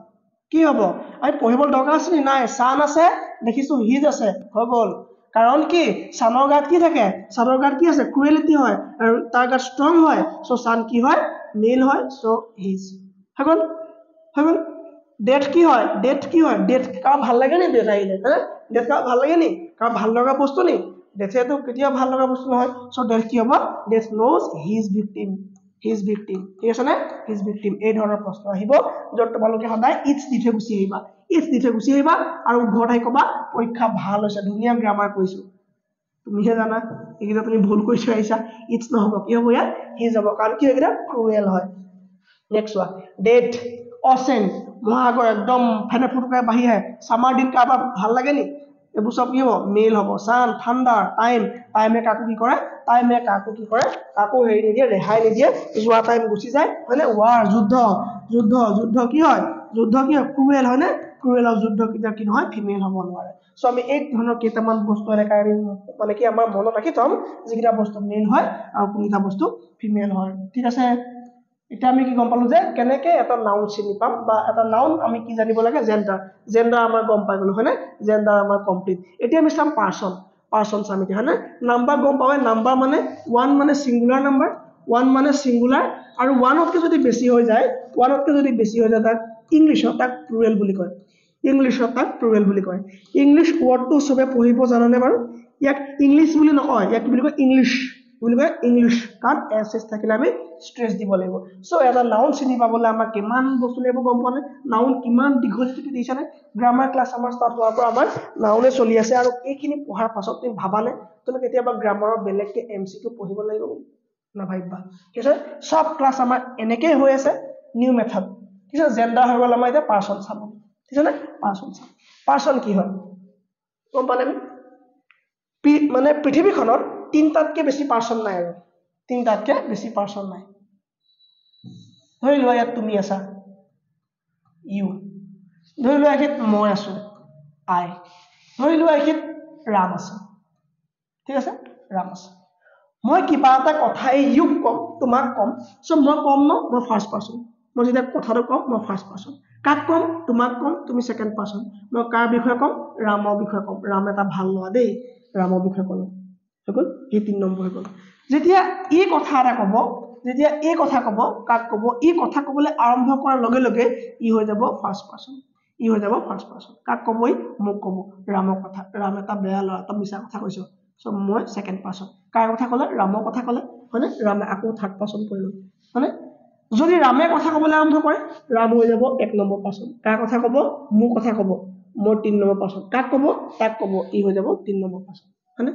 কি হ'ব? আমি পঢ়িবলৈ দৰকাৰ আছে নি নাই sun আছে দেখিছো his আছে হৈ গ'ল কাৰণ কি সানৰ গাত কি থাকে সানৰ গাত কি আছে ক্ৰুৱেলিটি হয় আৰু তাৰ গাত ষ্ট্ৰং হয় সো sun কি হয় মেল হয় সো his হৈ গ'ল ডেথ কি হয় ডেথ কাৰ ভাল লাগে নি ডেথ আহিলে হা ডেথ কাৰ ভাল লাগে নি কাৰ ভাল লগা বস্তু নি ডেথেটো কেতিয়া ভাল লগা বস্তু নহয় সো ডেথ কি হ'ব ডেথ নোজ হিজ ভিক্টিম ঠিক আছে নে হিজ ভিক্টিম এই ধৰণৰ প্ৰশ্ন আহিব য'ত তোমালোকে সদায় ইটছ দি থৈ গুচি আহিবা আৰু ঘৰত আহি ক'বা পৰীক্ষা ভাল হৈছে ধুনীয়া গ্ৰামাৰ কৰিছো তুমিহে জানা এইকেইটা তুমি ভুল কৰি থৈ আহিছা ইটছ নহ'ব কি হ'ব ইয়াত হিজ হ'ব কাৰণ কি এইকেইটা ক্ৰুৱেল হয় নেক্সট ওৱান ডেথ অচেন মহাসাগৰ একদম ফেনে ফুটুকাই বাঢ়ি আহে সামাৰ দিন কাৰোবাৰ ভাল লাগে নি এইবোৰ চব কি হ'ব মেল হ'ব সান ঠাণ্ডাৰ টাইমে কাকো কি কৰে কাকো হেৰি নিদিয়ে ৰেহাই নিদিয়ে যোৱা টাইম গুচি যায় হয়নে ৱাৰ যুদ্ধ কি হয় ক্ৰুৱেল হয়নে ক্ৰুৱেল আৰু যুদ্ধ কেতিয়া কি নহয় ফিমেল হ'ব নোৱাৰে সো আমি এই ধৰণৰ কেইটামান বস্তু এনেকৈ মানে কি আমাৰ মনত ৰাখি থম যিকেইটা বস্তু মেল হয় আৰু কোনকেইটা বস্তু ফিমেল হয় ঠিক আছে এটা আমি কি গম পালো যে কেনেকে এটা নাউন চিনি পাম বা এটা নাউন আমি কি জানিব লাগে জেন্ডাৰ আমাৰ গম পাই গলো হয়নে জেন্ডাৰ আমাৰ কমপ্লিট এতিয়া আমি চাম পাৰ্সন চাম এতিয়া হয়নে নাম্বাৰ গম পাওঁৱে নাম্বাৰ মানে 1 মানে সিঙ্গুলাৰ নাম্বাৰ 1 মানে সিঙ্গুলাৰ আৰু 1তকৈ যদি বেছি হৈ যায় তাক ইংলিশত তাক প্লুৰেল বুলি কয় ইংলিশ ওয়াৰ্ডটো সবে পঢ়িব জানানে বাৰু ইয়াক ইংলিশ বুলি নকয় ইয়াক কি বুলি কয় ইংলিশ কাৰণ এছ থাকিলে আমি স্ট্ৰেছ দিব লাগিব সো এটা নাউন চিনি পাবলৈ আমাক কিমান বস্তু লাগিব গম পোৱা নাই নাউন কিমান দীঘলীয়া দিছে নে গ্ৰামাৰ ক্লাছ আমাৰ ষ্টাৰ্ট হোৱাৰ পৰা আমাৰ নাউনে চলি আছে আৰু এইখিনি পঢ়াৰ পাছত তুমি ভাবানে তুমি কেতিয়াবা গ্ৰামাৰৰ বেলেগকে এমসিকিউ পঢ়িব লাগিব না ভাইবা ঠিক আছে সব ক্লাছ আমাৰ এনেকৈ হৈ আছে নিউ মেথড ঠিক আছে জেন্ডাৰ হৈ গ'ল আমাৰ এতিয়া পাৰ্সন চাম ঠিক আছে পাৰ্সন কি হয় গম পালে মানে পৃথিৱীখনত তিনটাতকৈ বেছি পাৰ্সন নাই আৰু ধৰি লোৱা ইয়াত তুমি আছা ইউ ধৰি লোৱা ইয়াত মই আছো আই ধৰি লোৱা ইয়াত ৰাম আছে ঠিক আছে মই কিবা এটা কথা এই ইউক কম তোমাক কম সো মই কম ন মই ফাৰ্স্ট পাৰ্সন মই যেতিয়া কথাটো কম মই ফাৰ্স্ট পাৰ্সন কাক কম তোমাক কম তুমি সেকেন্ড পাৰ্সন মই কাৰ বিষয়ে কম ৰামৰ বিষয়ে কম ৰাম এটা ভাল লোৱা দেই ৰামৰ বিষয়ে কম হল এই 3 নম্বৰ হৈ গ'ল যেতিয়া এই কথা ক'ব কাক ক'ব এই কথা ক'বলৈ আৰম্ভ কৰাৰ লগে লগে ই হৈ যাব ফাৰ্স্ট পাৰ্সন কাক ক'বই মোক ক'ব ৰামৰ কথা ৰাম এটা বেয়া ল'ৰা এটা মিছা কথা কৈছো সো মই সেকেন্ড পাৰ্সন কাৰ কথা ক'লে ৰামৰ কথা ক'লে হয়নে ৰামে আকৌ থাৰ্ড পাৰ্সন কৰিলো হয়নে যদি ৰামে কথা ক'বলৈ আৰম্ভ কৰে ৰাম হৈ যাব 1 নম্বৰ পাৰ্চন কাৰ কথা ক'ব মোৰ কথা ক'ব মোৰ 3 নম্বৰ পাৰ্চন কাক ক'ব তাক ক'ব ই হৈ যাব 3 নম্বৰ পাৰ্চন হয়নে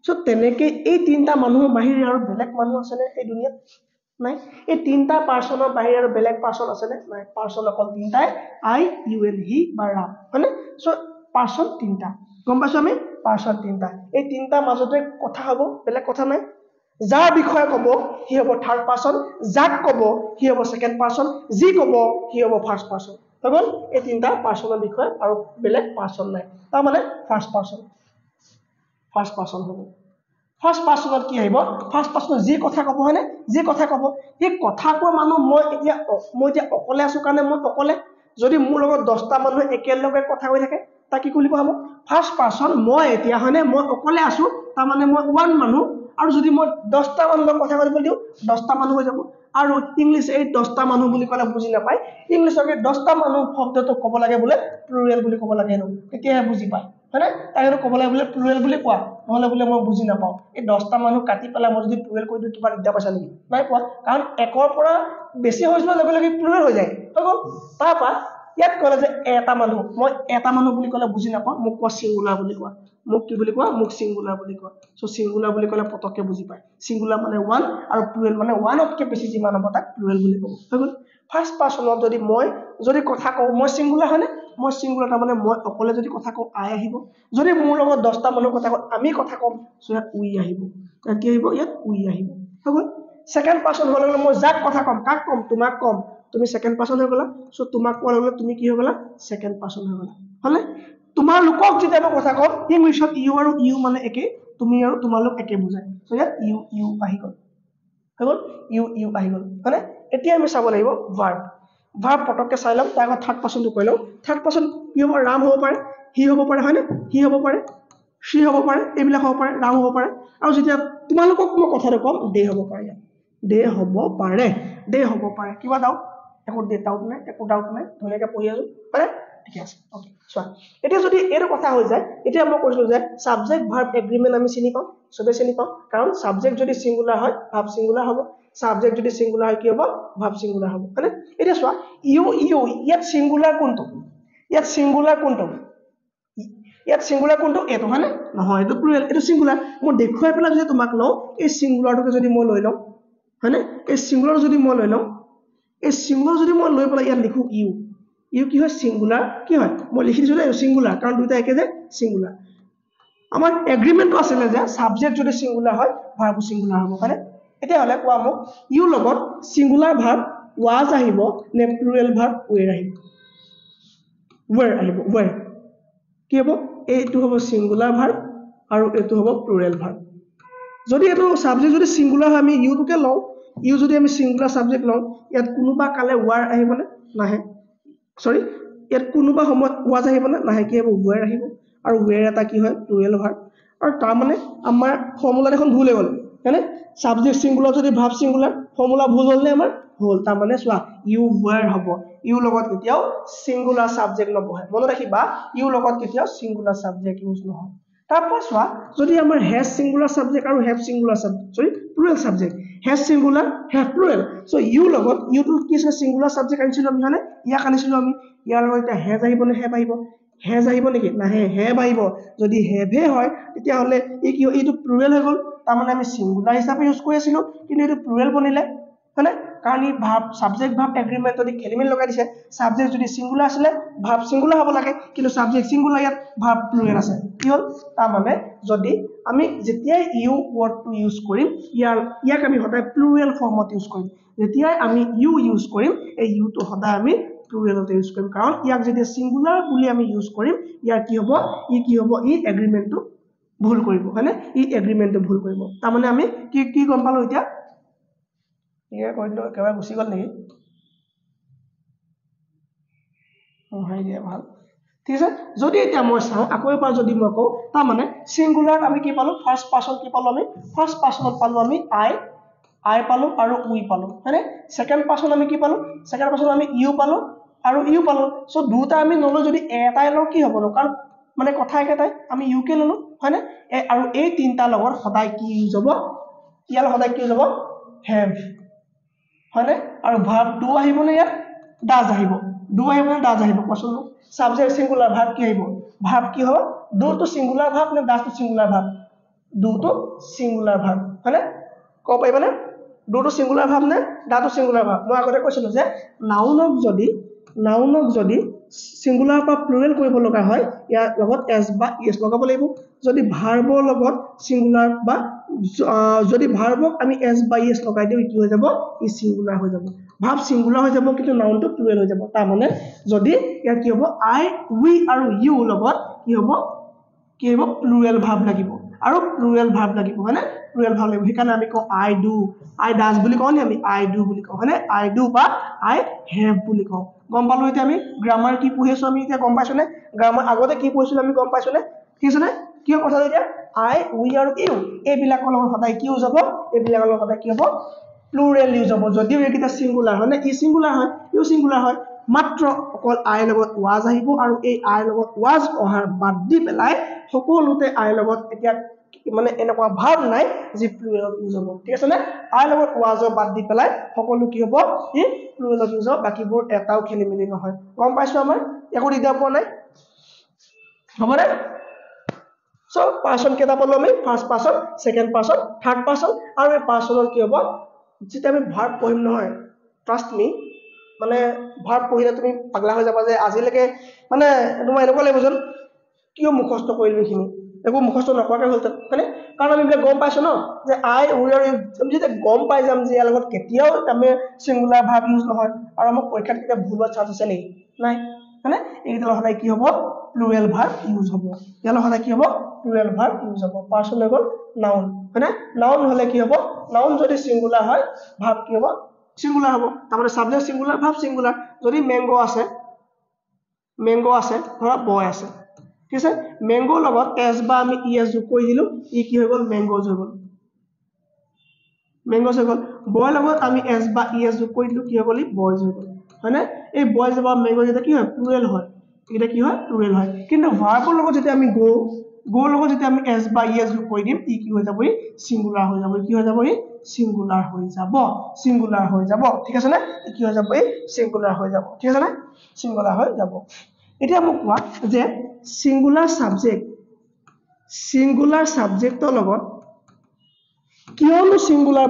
সো তেনেকৈ এই তিনটা মানুহৰ বাহিৰে আৰু বেলেগ মানুহ আছেনে এই দুনিয়াত নাই এই তিনটা পাৰ্চনৰ বাহিৰে আৰু বেলেগ পাৰ্চন আছেনে নাই পাৰ্চন অকল তিনটাই আই ইউ এণ্ড হি বা ৰাম হয়নে সো পাৰ্চন তিনটা গম পাইছো আমি পাৰ্চন তিনটা এই তিনটা মাজতে কথা হ'ব বেলেগ কথা নাই যাৰ বিষয়ে ক'ব হি হ'ব থাৰ্ড পাৰ্চন যাক ক'ব হি হ'ব সেকেন্ড পাৰ্চন যি ক'ব হি হ'ব ফাৰ্ষ্ট পাৰ্চন হৈ গ'ল এই তিনটা পাৰ্চনৰ বিষয়ে আৰু বেলেগ পাৰ্চন নাই তাৰ মানে ফাৰ্ষ্ট পাৰ্চন হ'ব ফাৰ্ষ্ট পাৰ্চনত কি আহিব ফাৰ্ষ্ট পাৰ্চনত যি কথা ক'ব হয়নে যি কথা ক'ব এই কথা কোৱা মানুহ মই এতিয়া অকলে আছো কাৰণে মই অকলে যদি মোৰ লগত 10টা মানুহ একেলগে কথা কৈ থাকে তা কি কৰিব হ'ব ফাৰ্ষ্ট পাৰ্চন মই এতিয়া হয়নে মই অকলে আছো তাৰ মানে মই ওৱান মানুহ আৰু যদি মই 10টা মানুহৰ কথা কৈ দিও 10টা মানুহ হৈ যাব আৰু ইংলিশ এই 10টা মানুহ বুলি ক'লে বুজি নাপায় ইংলিশকে 10টা মানুহ শব্দটো ক'ব লাগে বোলে প্লুৰেল বুলি ক'ব লাগে ন তেতিয়াহে বুজি পায় হয়নে তাইৰো ক'ব লাগে বোলে প্লুৰেল বুলি কোৱা নহলে বোলে মই বুজি নাপাওঁ এই 10টা মানুহ কাটি পেলাই মই যদি প্লুৰেল কৈ দিও কিবা দিগদাৰ পাইছা নেকি নাই পোৱা কাৰণ একৰ পৰা বেছি হৈ যোৱাৰ লগে লগে প্লুৰেল হৈ যায় হৈ গ'ল তাৰপৰা ইয়াত ক'লে যে এটা মানুহ মই এটা মানুহ বুলি ক'লে বুজি নাপাওঁ মোক কোৱা সিঙ্গুলাৰ বুলি কোৱা মোক কি বুলি কোৱা মোক সিঙ্গুলাৰ বুলি কোৱা সো সিঙ্গুলাৰ বুলি ক'লে পতককে বুজি পায় সিঙ্গুলাৰ মানে ওৱান আৰু প্লুৰেল মানে ওৱানতকে বেছি যিমান হ'ব তাক প্লুৰেল বুলি ক'ব হৈ গ'ল ফাৰ্ষ্ট পাৰ্চনত যদি মই কথা কওঁ মই সিঙ্গুলাৰ হয়নে মই সিঙ্গুলাৰ তাৰ মানে মই অকলে যদি কথা কওঁ আই আহিব যদি মোৰ লগত 10টা মানুহ কথা কওঁ আমি কথা কম সো ইয়াত উই আহিব কি আহিব ইয়াত উই আহিব হৈ গ'ল সেকেন্ড পাৰ্চন হ'লে মই যাক কথা কম কাক কম তোমাক কম তুমি সেকেন্ড পাৰ্চন হৈ গলা সো তোমাক কোৱা লগে তুমি কি হৈ গলা সেকেন্ড পাৰ্চন হৈ গলা হলে তোমাৰ লোকক যেতিয়া মই কথা কম ইংলিশত ইউ আৰু ইউ মানে একে তুমি আৰু তোমালোক একে বুজায় সো ইয়াত ইউ আহি গ'ল হৈ গ'ল ইউ আহি গ'ল হয়নে এতিয়া আমি চাব লাগিব ভাৰ্ব পটককে চাই লম তাৰ আগত থাৰ্ড পাৰ্চনটো কৈ লওঁ থাৰ্ড পাৰ্চন কি হ'ব ৰাম হ'ব পাৰে হি হ'ব পাৰে হয়নে হি হ'ব পাৰে সি হ'ব পাৰে এইবিলাক হ'ব পাৰে ৰাম হ'ব পাৰে আৰু যেতিয়া তোমালোকক মই কথাটো কম দে হ'ব পাৰে দে হ'ব পাৰে কিবা ডাউট একো ডাউট নাই ধুনীয়াকৈ পঢ়ি আছো পাৰে ঠিক আছে ওকে চোৱা এতিয়া যদি এইটো কথা হৈ যায় এতিয়া মই কৈছিলো যে সাবজেক্ট ভাৰ্ব এগ্ৰিমেন্ট আমি চিনি পাওঁ সবে চিনি পাওঁ কাৰণ সাবজেক্ট যদি সিঙ্গুলাৰ হয় ভাৰ্ব সিঙ্গুলাৰ হ'ব সাবজেক্ট যদি সিঙ্গুলাৰ হয় কি হ'ব ভাৰ্ব সিঙ্গুলাৰ হ'ব হয়নে এতিয়া চোৱা ইউ ইয়াত সিঙ্গুলাৰ কোনটো ইয়াত সিঙ্গুলাৰ কোনটো এটো হয়নে নহয় এটো প্লুৰেল এটো সিঙ্গুলাৰ মই দেখুৱাই পেলাই যদি তোমাক লওঁ এই সিঙ্গুলাৰটোকে যদি মই লৈ লওঁ হয়নে এই সিঙ্গুলাৰ যদি মই লৈ লওঁ এই সিঙ্গুলাৰ যদি মই লৈ পেলাই ইয়াত লিখো ইউ কি হয় সিঙ্গুলাৰ কি হয় মই লিখি দিছো যে সিঙ্গুলাৰ কাৰণ দুটা একে যে সিঙ্গুলাৰ আমাৰ এগ্ৰিমেন্টটো আছিল যে সাবজেক্ট যদি সিঙ্গুলাৰ হয় ভাৰ্ব সিঙ্গুলাৰ হ'ব হয়নে এতিয়া হলে কোৱা মোক ইউ লগত সিঙ্গুলাৰ ভাৰ্ব ওয়াজ আহিব নে প্লুৰেল ভাৰ্ব ওৱেৰ আহিব কি হ'ব এইটো হ'ব সিঙ্গুলাৰ ভাৰ্ব আৰু এইটো হ'ব প্লুৰেল ভাৰ্ব যদি এইটো সাবজেক্ট যদি সিঙ্গুলাৰ হয় আমি ইউটোকে লওঁ ইউ যদি আমি সিঙ্গুলাৰ সাবজেক্ট লওঁ ইয়াত কোনোবা কালে ওয়াৰ আহিবনে নাহে সৰি ইয়াত কোনোবা সময়ত ওয়াজ আহিবনে নাহে কি হ'ব ওৱেৰ আহিব আৰু ওৱেৰ এটা কি হয় প্লুৰেল ভাৰ্ব আৰু তাৰ মানে আমাৰ ফৰ্মুলা দেখোন ভুল হৈ গ'ল হয়নে সাবজেক্ট সিঙ্গুলাৰ যদি ভাৰ্ব সিঙ্গুলাৰ ফৰ্মুলা ভুল হ'ল নে আমাৰ হ'ল তাৰ মানে চোৱা ইউ ওৱেৰ হ'ব ইউ লগত কেতিয়াও সিঙ্গুলাৰ সাবজেক্ট নবহে মনত ৰাখিবা ইউ লগত কেতিয়াও সিঙ্গুলাৰ সাবজেক্ট ইউজ নহয় তাৰপৰা চোৱা যদি আমাৰ হেজ সিঙ্গুলাৰ সাবজেক্ট আৰু have singular subject sorry plural subject has singular have plural so you লগত ইউটো কি আছে সিঙ্গুলাৰ সাবজেক্ট আনিছিলো আমি হয়নে ইয়াক আনিছিলো আমি ইয়াৰ লগত এতিয়া হেজ আহিব নে হেজ আহিব নেকি নাহে হেভ আহিব যদি হেভে হয় তেতিয়া হলে এইটো প্লুৰেল হৈ গ'ল তাৰ মানে আমি সিঙ্গুলাৰ হিচাপে ইউজ কৰি আছিলো কিন্তু এইটো প্লুৰেল বনিলে হয়নে কাৰণ ই ভাৰ্ব সাবজেক্ট ভাৰ্ব এগ্ৰিমেন্ট যদি খেলিমেলি লগাই দিছে সাবজেক্ট যদি সিঙ্গুলাৰ আছিলে ভাৰ্ব সিঙ্গুলাৰ হ'ব লাগে কিন্তু সাবজেক্ট সিঙ্গুলাৰ ইয়াত ভাৰ্ব প্লুৰেল আছে কি হ'ল তাৰ মানে যদি আমি যেতিয়াই ইউ ওয়াৰ্ডটো ইউজ কৰিম ইয়াক আমি সদায় প্লুৰেল ফৰ্মত ইউজ কৰিম যেতিয়াই আমি ইউ ইউজ কৰিম এই ইউটো সদায় আমি প্লুৰেলতে ইউজ কৰিম কাৰণ ইয়াক যেতিয়া সিঙ্গুলাৰ বুলি আমি ইউজ কৰিম ইয়াৰ কি হ'ব ই এগ্ৰিমেন্টটো ভুল কৰিব হয়নে ই এগ্ৰিমেন্টটো ভুল কৰিব তাৰ মানে আমি কি গম পালো এতিয়া একেবাৰে গুচি গ'ল নেকি হয় দিয়া ভাল ঠিক আছে যদি এতিয়া মই চাওঁ আকৌ এবাৰ যদি মই কওঁ তাৰ মানে সিঙ্গুলাৰ আমি কি পালো ফাৰ্ষ্ট পাৰ্চন কি পালো আমি ফাৰ্ষ্ট পাৰ্চনত পালো আমি আই পালো আৰু উই পালো হয়নে সেকেন্ড পাৰ্চন আমি কি পালো সেকেন্ড পাৰ্চন আমি ইউ পালো আৰু ইউ পালো সো দুটা আমি নলো যদি এটাই লওঁ কি হ'ব ন কাৰণ মানে কথা একেটাই আমি ইউকে ললো হয়নে আৰু এই তিনটা লগত সদায় কি ইউজ হ'ব ইয়াৰ সদায় কি ইউজ হ'ব হেভ হয়নে আৰু ভাৰ্ব ডু আহিবনে ইয়াত ডাজ আহিব ডু আহিবনে ডাজ আহিব কোৱাচোন সাবজেক্ট সিঙ্গুলার ভার্ব কি আহিব ভার্ব কি হ'ব ডু টু সিঙ্গুলার ভার্ব নে does to singular verb do to singular verb হয়নে ক'ব পাৰিবানে ডু টু সিঙ্গুলাৰ ভাৰ্ব নে ডা টু সিঙ্গুলাৰ ভাৰ্ব মই আগতে কৈছিলো যে নাউনক যদি সিঙ্গুলাৰ পৰা প্লুৰেল কৰিব লগা হয় ইয়াৰ লগত এস বা ইএস লগাব লাগিব যদি ভাৰ্বৰ লগত সিঙ্গুলাৰ বা যদি ভাৰ্বক আমি এস বা ইএস লগাই দিও কি হৈ যাব ই সিঙ্গুলাৰ হৈ যাব ভাৰ্ব সিঙ্গুলাৰ হৈ যাব কিন্তু নাউনটো প্লুৰেল হৈ যাব তাৰ মানে যদি ইয়াৰ কি হ'ব আই উই আৰু ইউ লগত কি হ'ব প্লুৰেল ভাৰ্ব লাগিব আৰু প্লুৰেল ভাৰ্ব লাগিব হয়নে প্লুৰেল ভাৰ্ব লাগিব সেইকাৰণে আমি কওঁ আই ডু আই ডাজ বুলি কওঁ নি আমি আই ডু বুলি কওঁ হয়নে আই ডু বা আই হেভ বুলি কওঁ গম পালো এতিয়া আমি গ্ৰামাৰ কি পঢ়িছো আমি এতিয়া গম পাইছো নে গ্ৰামাৰ আগতে কি পঢ়িছিলো আমি গম পাইছো নে ঠিক আছে নে কি কথা এতিয়া আই উই আৰু ইউ এইবিলাকৰ লগত সদায় কি ইউজ হ'ব এইবিলাকৰ লগত সদায় কি হ'ব প্লুৰেল ইউজ হ'ব যদিও এইকেইটা সিঙ্গুলাৰ হয় নে ই সিঙ্গুলাৰ হয় ইউ সিঙ্গুলাৰ হয় মাত্ৰ অকল আই লগত ওয়াজ আহিব আৰু এই আই লগত ওয়াজ অহাৰ বাদ দি পেলাই সকলোতে আই লগত এতিয়া মানে এনেকুৱা ভাব নাই যে প্লুৰেল ইউজ হ'ব ঠিক আছে নে আই লগত ওয়াজৰ বাদ দি পেলাই সকলো কি হ'ব ই প্লুৰেল ইউজ হ'ব বাকিবোৰ এটাও খেলিমেলি নহয় গম পাইছো আমাৰ একো দিগদাৰ পোৱা নাই হ'বনে সো পাৰ্সন কেটা পালো আমি first person second person third person আৰু এই পাৰ্সনৰ কি হ'ব যেতিয়া আমি ভাৰ্ব পঢ়িম নহয় ট্ৰাষ্ট মি মানে ভাৰ্ব পঢ়িলে তুমি পাগলা হৈ যাবা যে আজিলৈকে মানে তোমাৰ এনেকুৱা লাগিব যেন কিয় মুখস্থ কৰিলো এইখিনি একো মুখস্থ নকৰাকৈ হ'ল মানে কাৰণ আমি গম পাইছো ন যে আই উই আৰু আমি যেতিয়া গম পাই যাম যে ইয়াৰ লগত কেতিয়াও আমি সিঙ্গুলাৰ ভাৰ্ব ইউজ নহয় আৰু আমাক পৰীক্ষাত কেতিয়া ভুল হোৱাৰ চান্স আছে নেকি নাই মানে এইকেইটা সদায় কি হ'ব প্লুৰেল ভাৰ্ব ইউজ হ'ব ইয়াৰ সদায় কি হ'ব প্লুৰেল ভাৰ্ব ইউজ হ'ব পাৰ্সন হৈ গ'ল নাউন হয়নে নাউন হলে কি হ'ব নাউন যদি সিঙ্গুলাৰ হয় ভাৰ্ব কি হ'ব সিঙ্গুলাৰ হ'ব তাৰমানে সাবজেক্ট সিঙ্গুলাৰ ভাৰ্ব সিঙ্গুলাৰ যদি মেংগো আছে ধৰা বয় আছে ঠিক আছে মেংগো লগত এস বা আমি ইএস যোগ কৰি দিলো ই কি হৈ গ'ল মেংগোজ হৈ গ'ল বয় লগত আমি এস বা ইএস যোগ কৰি দিলো কি হৈ গ'ল ই বয়জ হৈ গ'ল হয়নে এই বয়জ বা মেংগো যেটা কি হয় প্লুৰেল হয় এটা কি হয় প্লুৰেল হয় কিন্তু ভাৰ্বৰ লগত যেতিয়া আমি গো লগত যেতিয়া আমি এস বা ইএস যোগ কৰি দিম ই কি হৈ যাব ই সিঙ্গুলাৰ হৈ যাব কি হৈ যাব ই সিঙ্গুলাৰ হৈ যাব ঠিক আছে নে কি হৈ যাব ই সিঙ্গুলাৰ হৈ যাব ঠিক আছে নে সিঙ্গুলাৰ হৈ যাব এতিয়া মোক কোৱা যে সিঙ্গুলাৰ সাবজেক্টৰ লগত কিয়নো সিঙ্গুলাৰ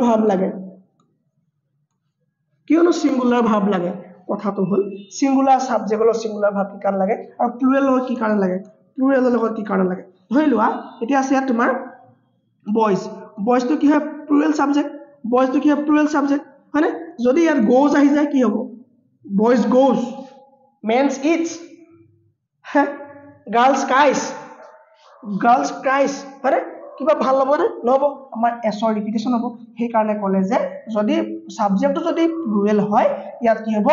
ভাব লাগে কথাটো হল সিঙ্গুলাৰ সাবজেক্টৰ সিঙ্গুলাৰ ভাব কি কাৰণ লাগে আৰু প্লুৰেলৰ কি কাৰণ লাগে ধৰি লোৱা এতিয়া আছে ইয়াত তোমাৰ বয়জটো কি হয় প্লুৰেল সাবজেক্ট হয়নে যদি ইয়াত গোজ আহি যায় কি হ'ব boys goes means it's girls cries হয়নে কিবা ভাল হ'ব নে নহ'ব আমাৰ এছৰ ৰিপিটেশ্যন হ'ব সেই কাৰণে ক'লে যে যদি সাবজেক্টটো যদি প্লুৰেল হয় ইয়াত কি হ'ব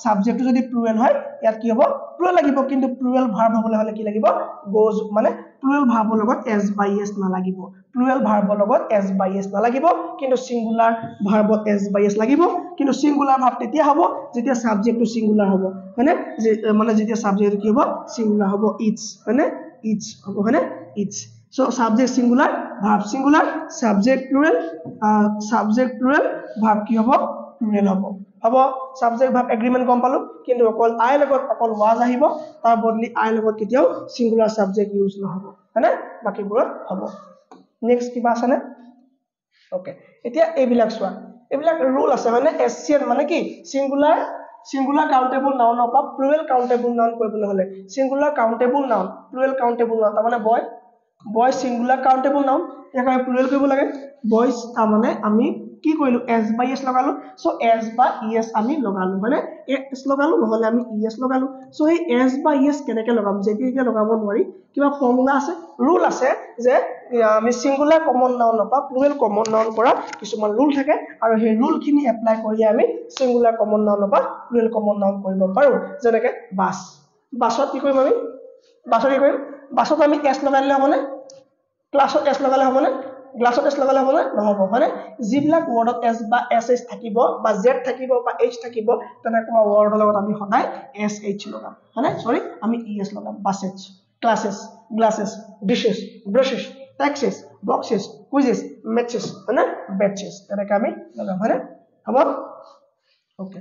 সাবজেক্টটো যদি প্লুৰেল হয় ইয়াত কি হ'ব প্লুৰেল লাগিব কিন্তু প্লুৰেল ভাৰ্ব হ'বলৈ হলে কি লাগিব গোজ মানে প্লুৰেল ভাৰ্বৰ লগত এস বা ইএস নালাগিব কিন্তু সিঙ্গুলাৰ ভাৰ্বত এস বা ইএস লাগিব কিন্তু সিঙ্গুলাৰ ভাৰ্ব তেতিয়া হ'ব যেতিয়া সাবজেক্টটো সিঙ্গুলাৰ হ'ব হয়নে মানে যেতিয়া সাবজেক্টটো কি হ'ব সিঙ্গুলাৰ হ'ব ইটস হয়নে ইটস হ'ব হয়নে it's so subject singular verb singular subject plural verb কি হ'ব plural হ'ব subject verb agreement গম পালো কিন্তু অকল I লগত অকল was আহিব তাৰ বদলি I লগত কেতিয়াও singular subject ইউজ নহব হয়নে বাকিবোৰত হ'ব নেক্সট কিবা আছে নে ওকে এতিয়া এইবিলাক চোৱা এইবিলাক ৰুল আছে হয়নে এসচিএন মানে কি singular countable noun of plural countable noun কৰিবলৈ হলে singular countable noun plural countable noun তাৰ মানে boy singular countable noun ইয়াক আমি প্লুৰেল কৰিব লাগে boys তাৰ মানে আমি কি কৰিলো s by s লগালো সো s বা es আমি লগালো মানে s লগালো নহলে আমি es লগালো সো এই s বা es কেনেকৈ লগাম যেতিয়া লগাব নোৱাৰি কিবা ফৰ্মুলা আছে ৰুল আছে যে আমি সিঙ্গুলাৰ কমন নাউন বা প্লুৰেল কমন নাউন কৰা কিছুমান ৰুল থাকে আৰু সেই ৰুলখিনি এপ্লাই কৰি আমি সিঙ্গুলাৰ কমন নাউন বা প্লুৰেল কমন নাউন কৰিব পাৰো যেনেকৈ বাছত কি কৰিম আমি বাছত আমি s লগাইলে হ'বনে ক্লাছত s লগালে হ'বনে গ্লাছত s লগালে হ'বনে নহব মানে যিবিলাক ওয়াৰ্ডত s বা sh থাকিব বা z থাকিব বা h থাকিব তেনেকুৱা ওয়াৰ্ডৰ লগত আমি সদায় sh লগাম মানে সৰি আমি es লগাম buses classes glasses dishes brushes taxis boxes quizzes matches মানে batches তেনেকৈ আমি লগাম হয়নে হ'ব ওকে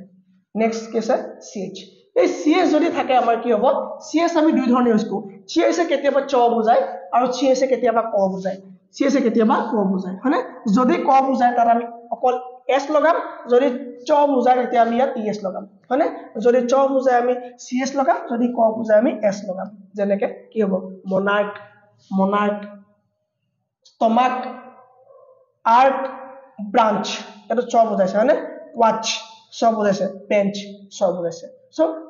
নেক্সট কি আছে CH এই CH যদি থাকে আমাৰ কি হ'ব CH আমি দুই ধৰণে ইউজ কৰো CH কেতিয়াবা চ বুজায় আৰু CH কেতিয়াবা ক বুজায় CH কেতিয়াবা ক বুজায় হয়নে যদি ক বুজায় তাৰ আমি অকল S লগাম যদি চ বুজায় তেতিয়া আমি ইয়াত ES লগাম হয়নে যদি চ বুজায় আমি CH লগাম যদি ক বুজায় আমি S লগাম যেনেকৈ কি হ'ব monarch stomach arc branch এটা চ বুজাইছে হয়নে watch চ বুজাইছে bench চ বুজাইছে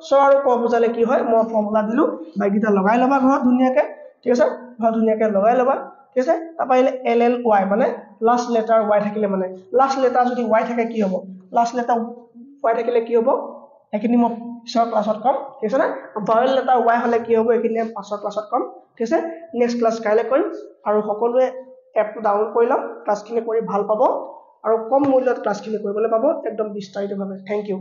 চ আৰু ক বুজালে কি হয় মই ফৰ্মুলা দিলো বাইকিটা লগাই লবা ঘৰত ধুনিয়াকে ঠিক আছে ঘৰত ধুনিয়াকে লগাই লবা ঠিক আছে তাপা ইলে LLY মানে লাস্ট লেটাৰ y থাকিলে মানে লাস্ট লেটাৰ যদি y থাকে কি হ'ব লাস্ট লেটাৰ y থাকিলে কি হ'ব এখিনি মই পিছৰ ক্লাছত কম ঠিক আছে না ভাৱেল লেটাৰ y হলে কি হ'ব এখিনি আমি পাছৰ ক্লাছত কম ঠিক আছে নেক্সট ক্লাছ কাইলে কৰিম আৰু সকলোৱে এপটো ডাউনলোড কৰি লওক ক্লাছখিনি কৰি ভাল পাব আৰু কম মূল্যত ক্লাছখিনি কৰিবলৈ পাব একদম বিস্তাৰিতভাৱে থ্যাংক ইউ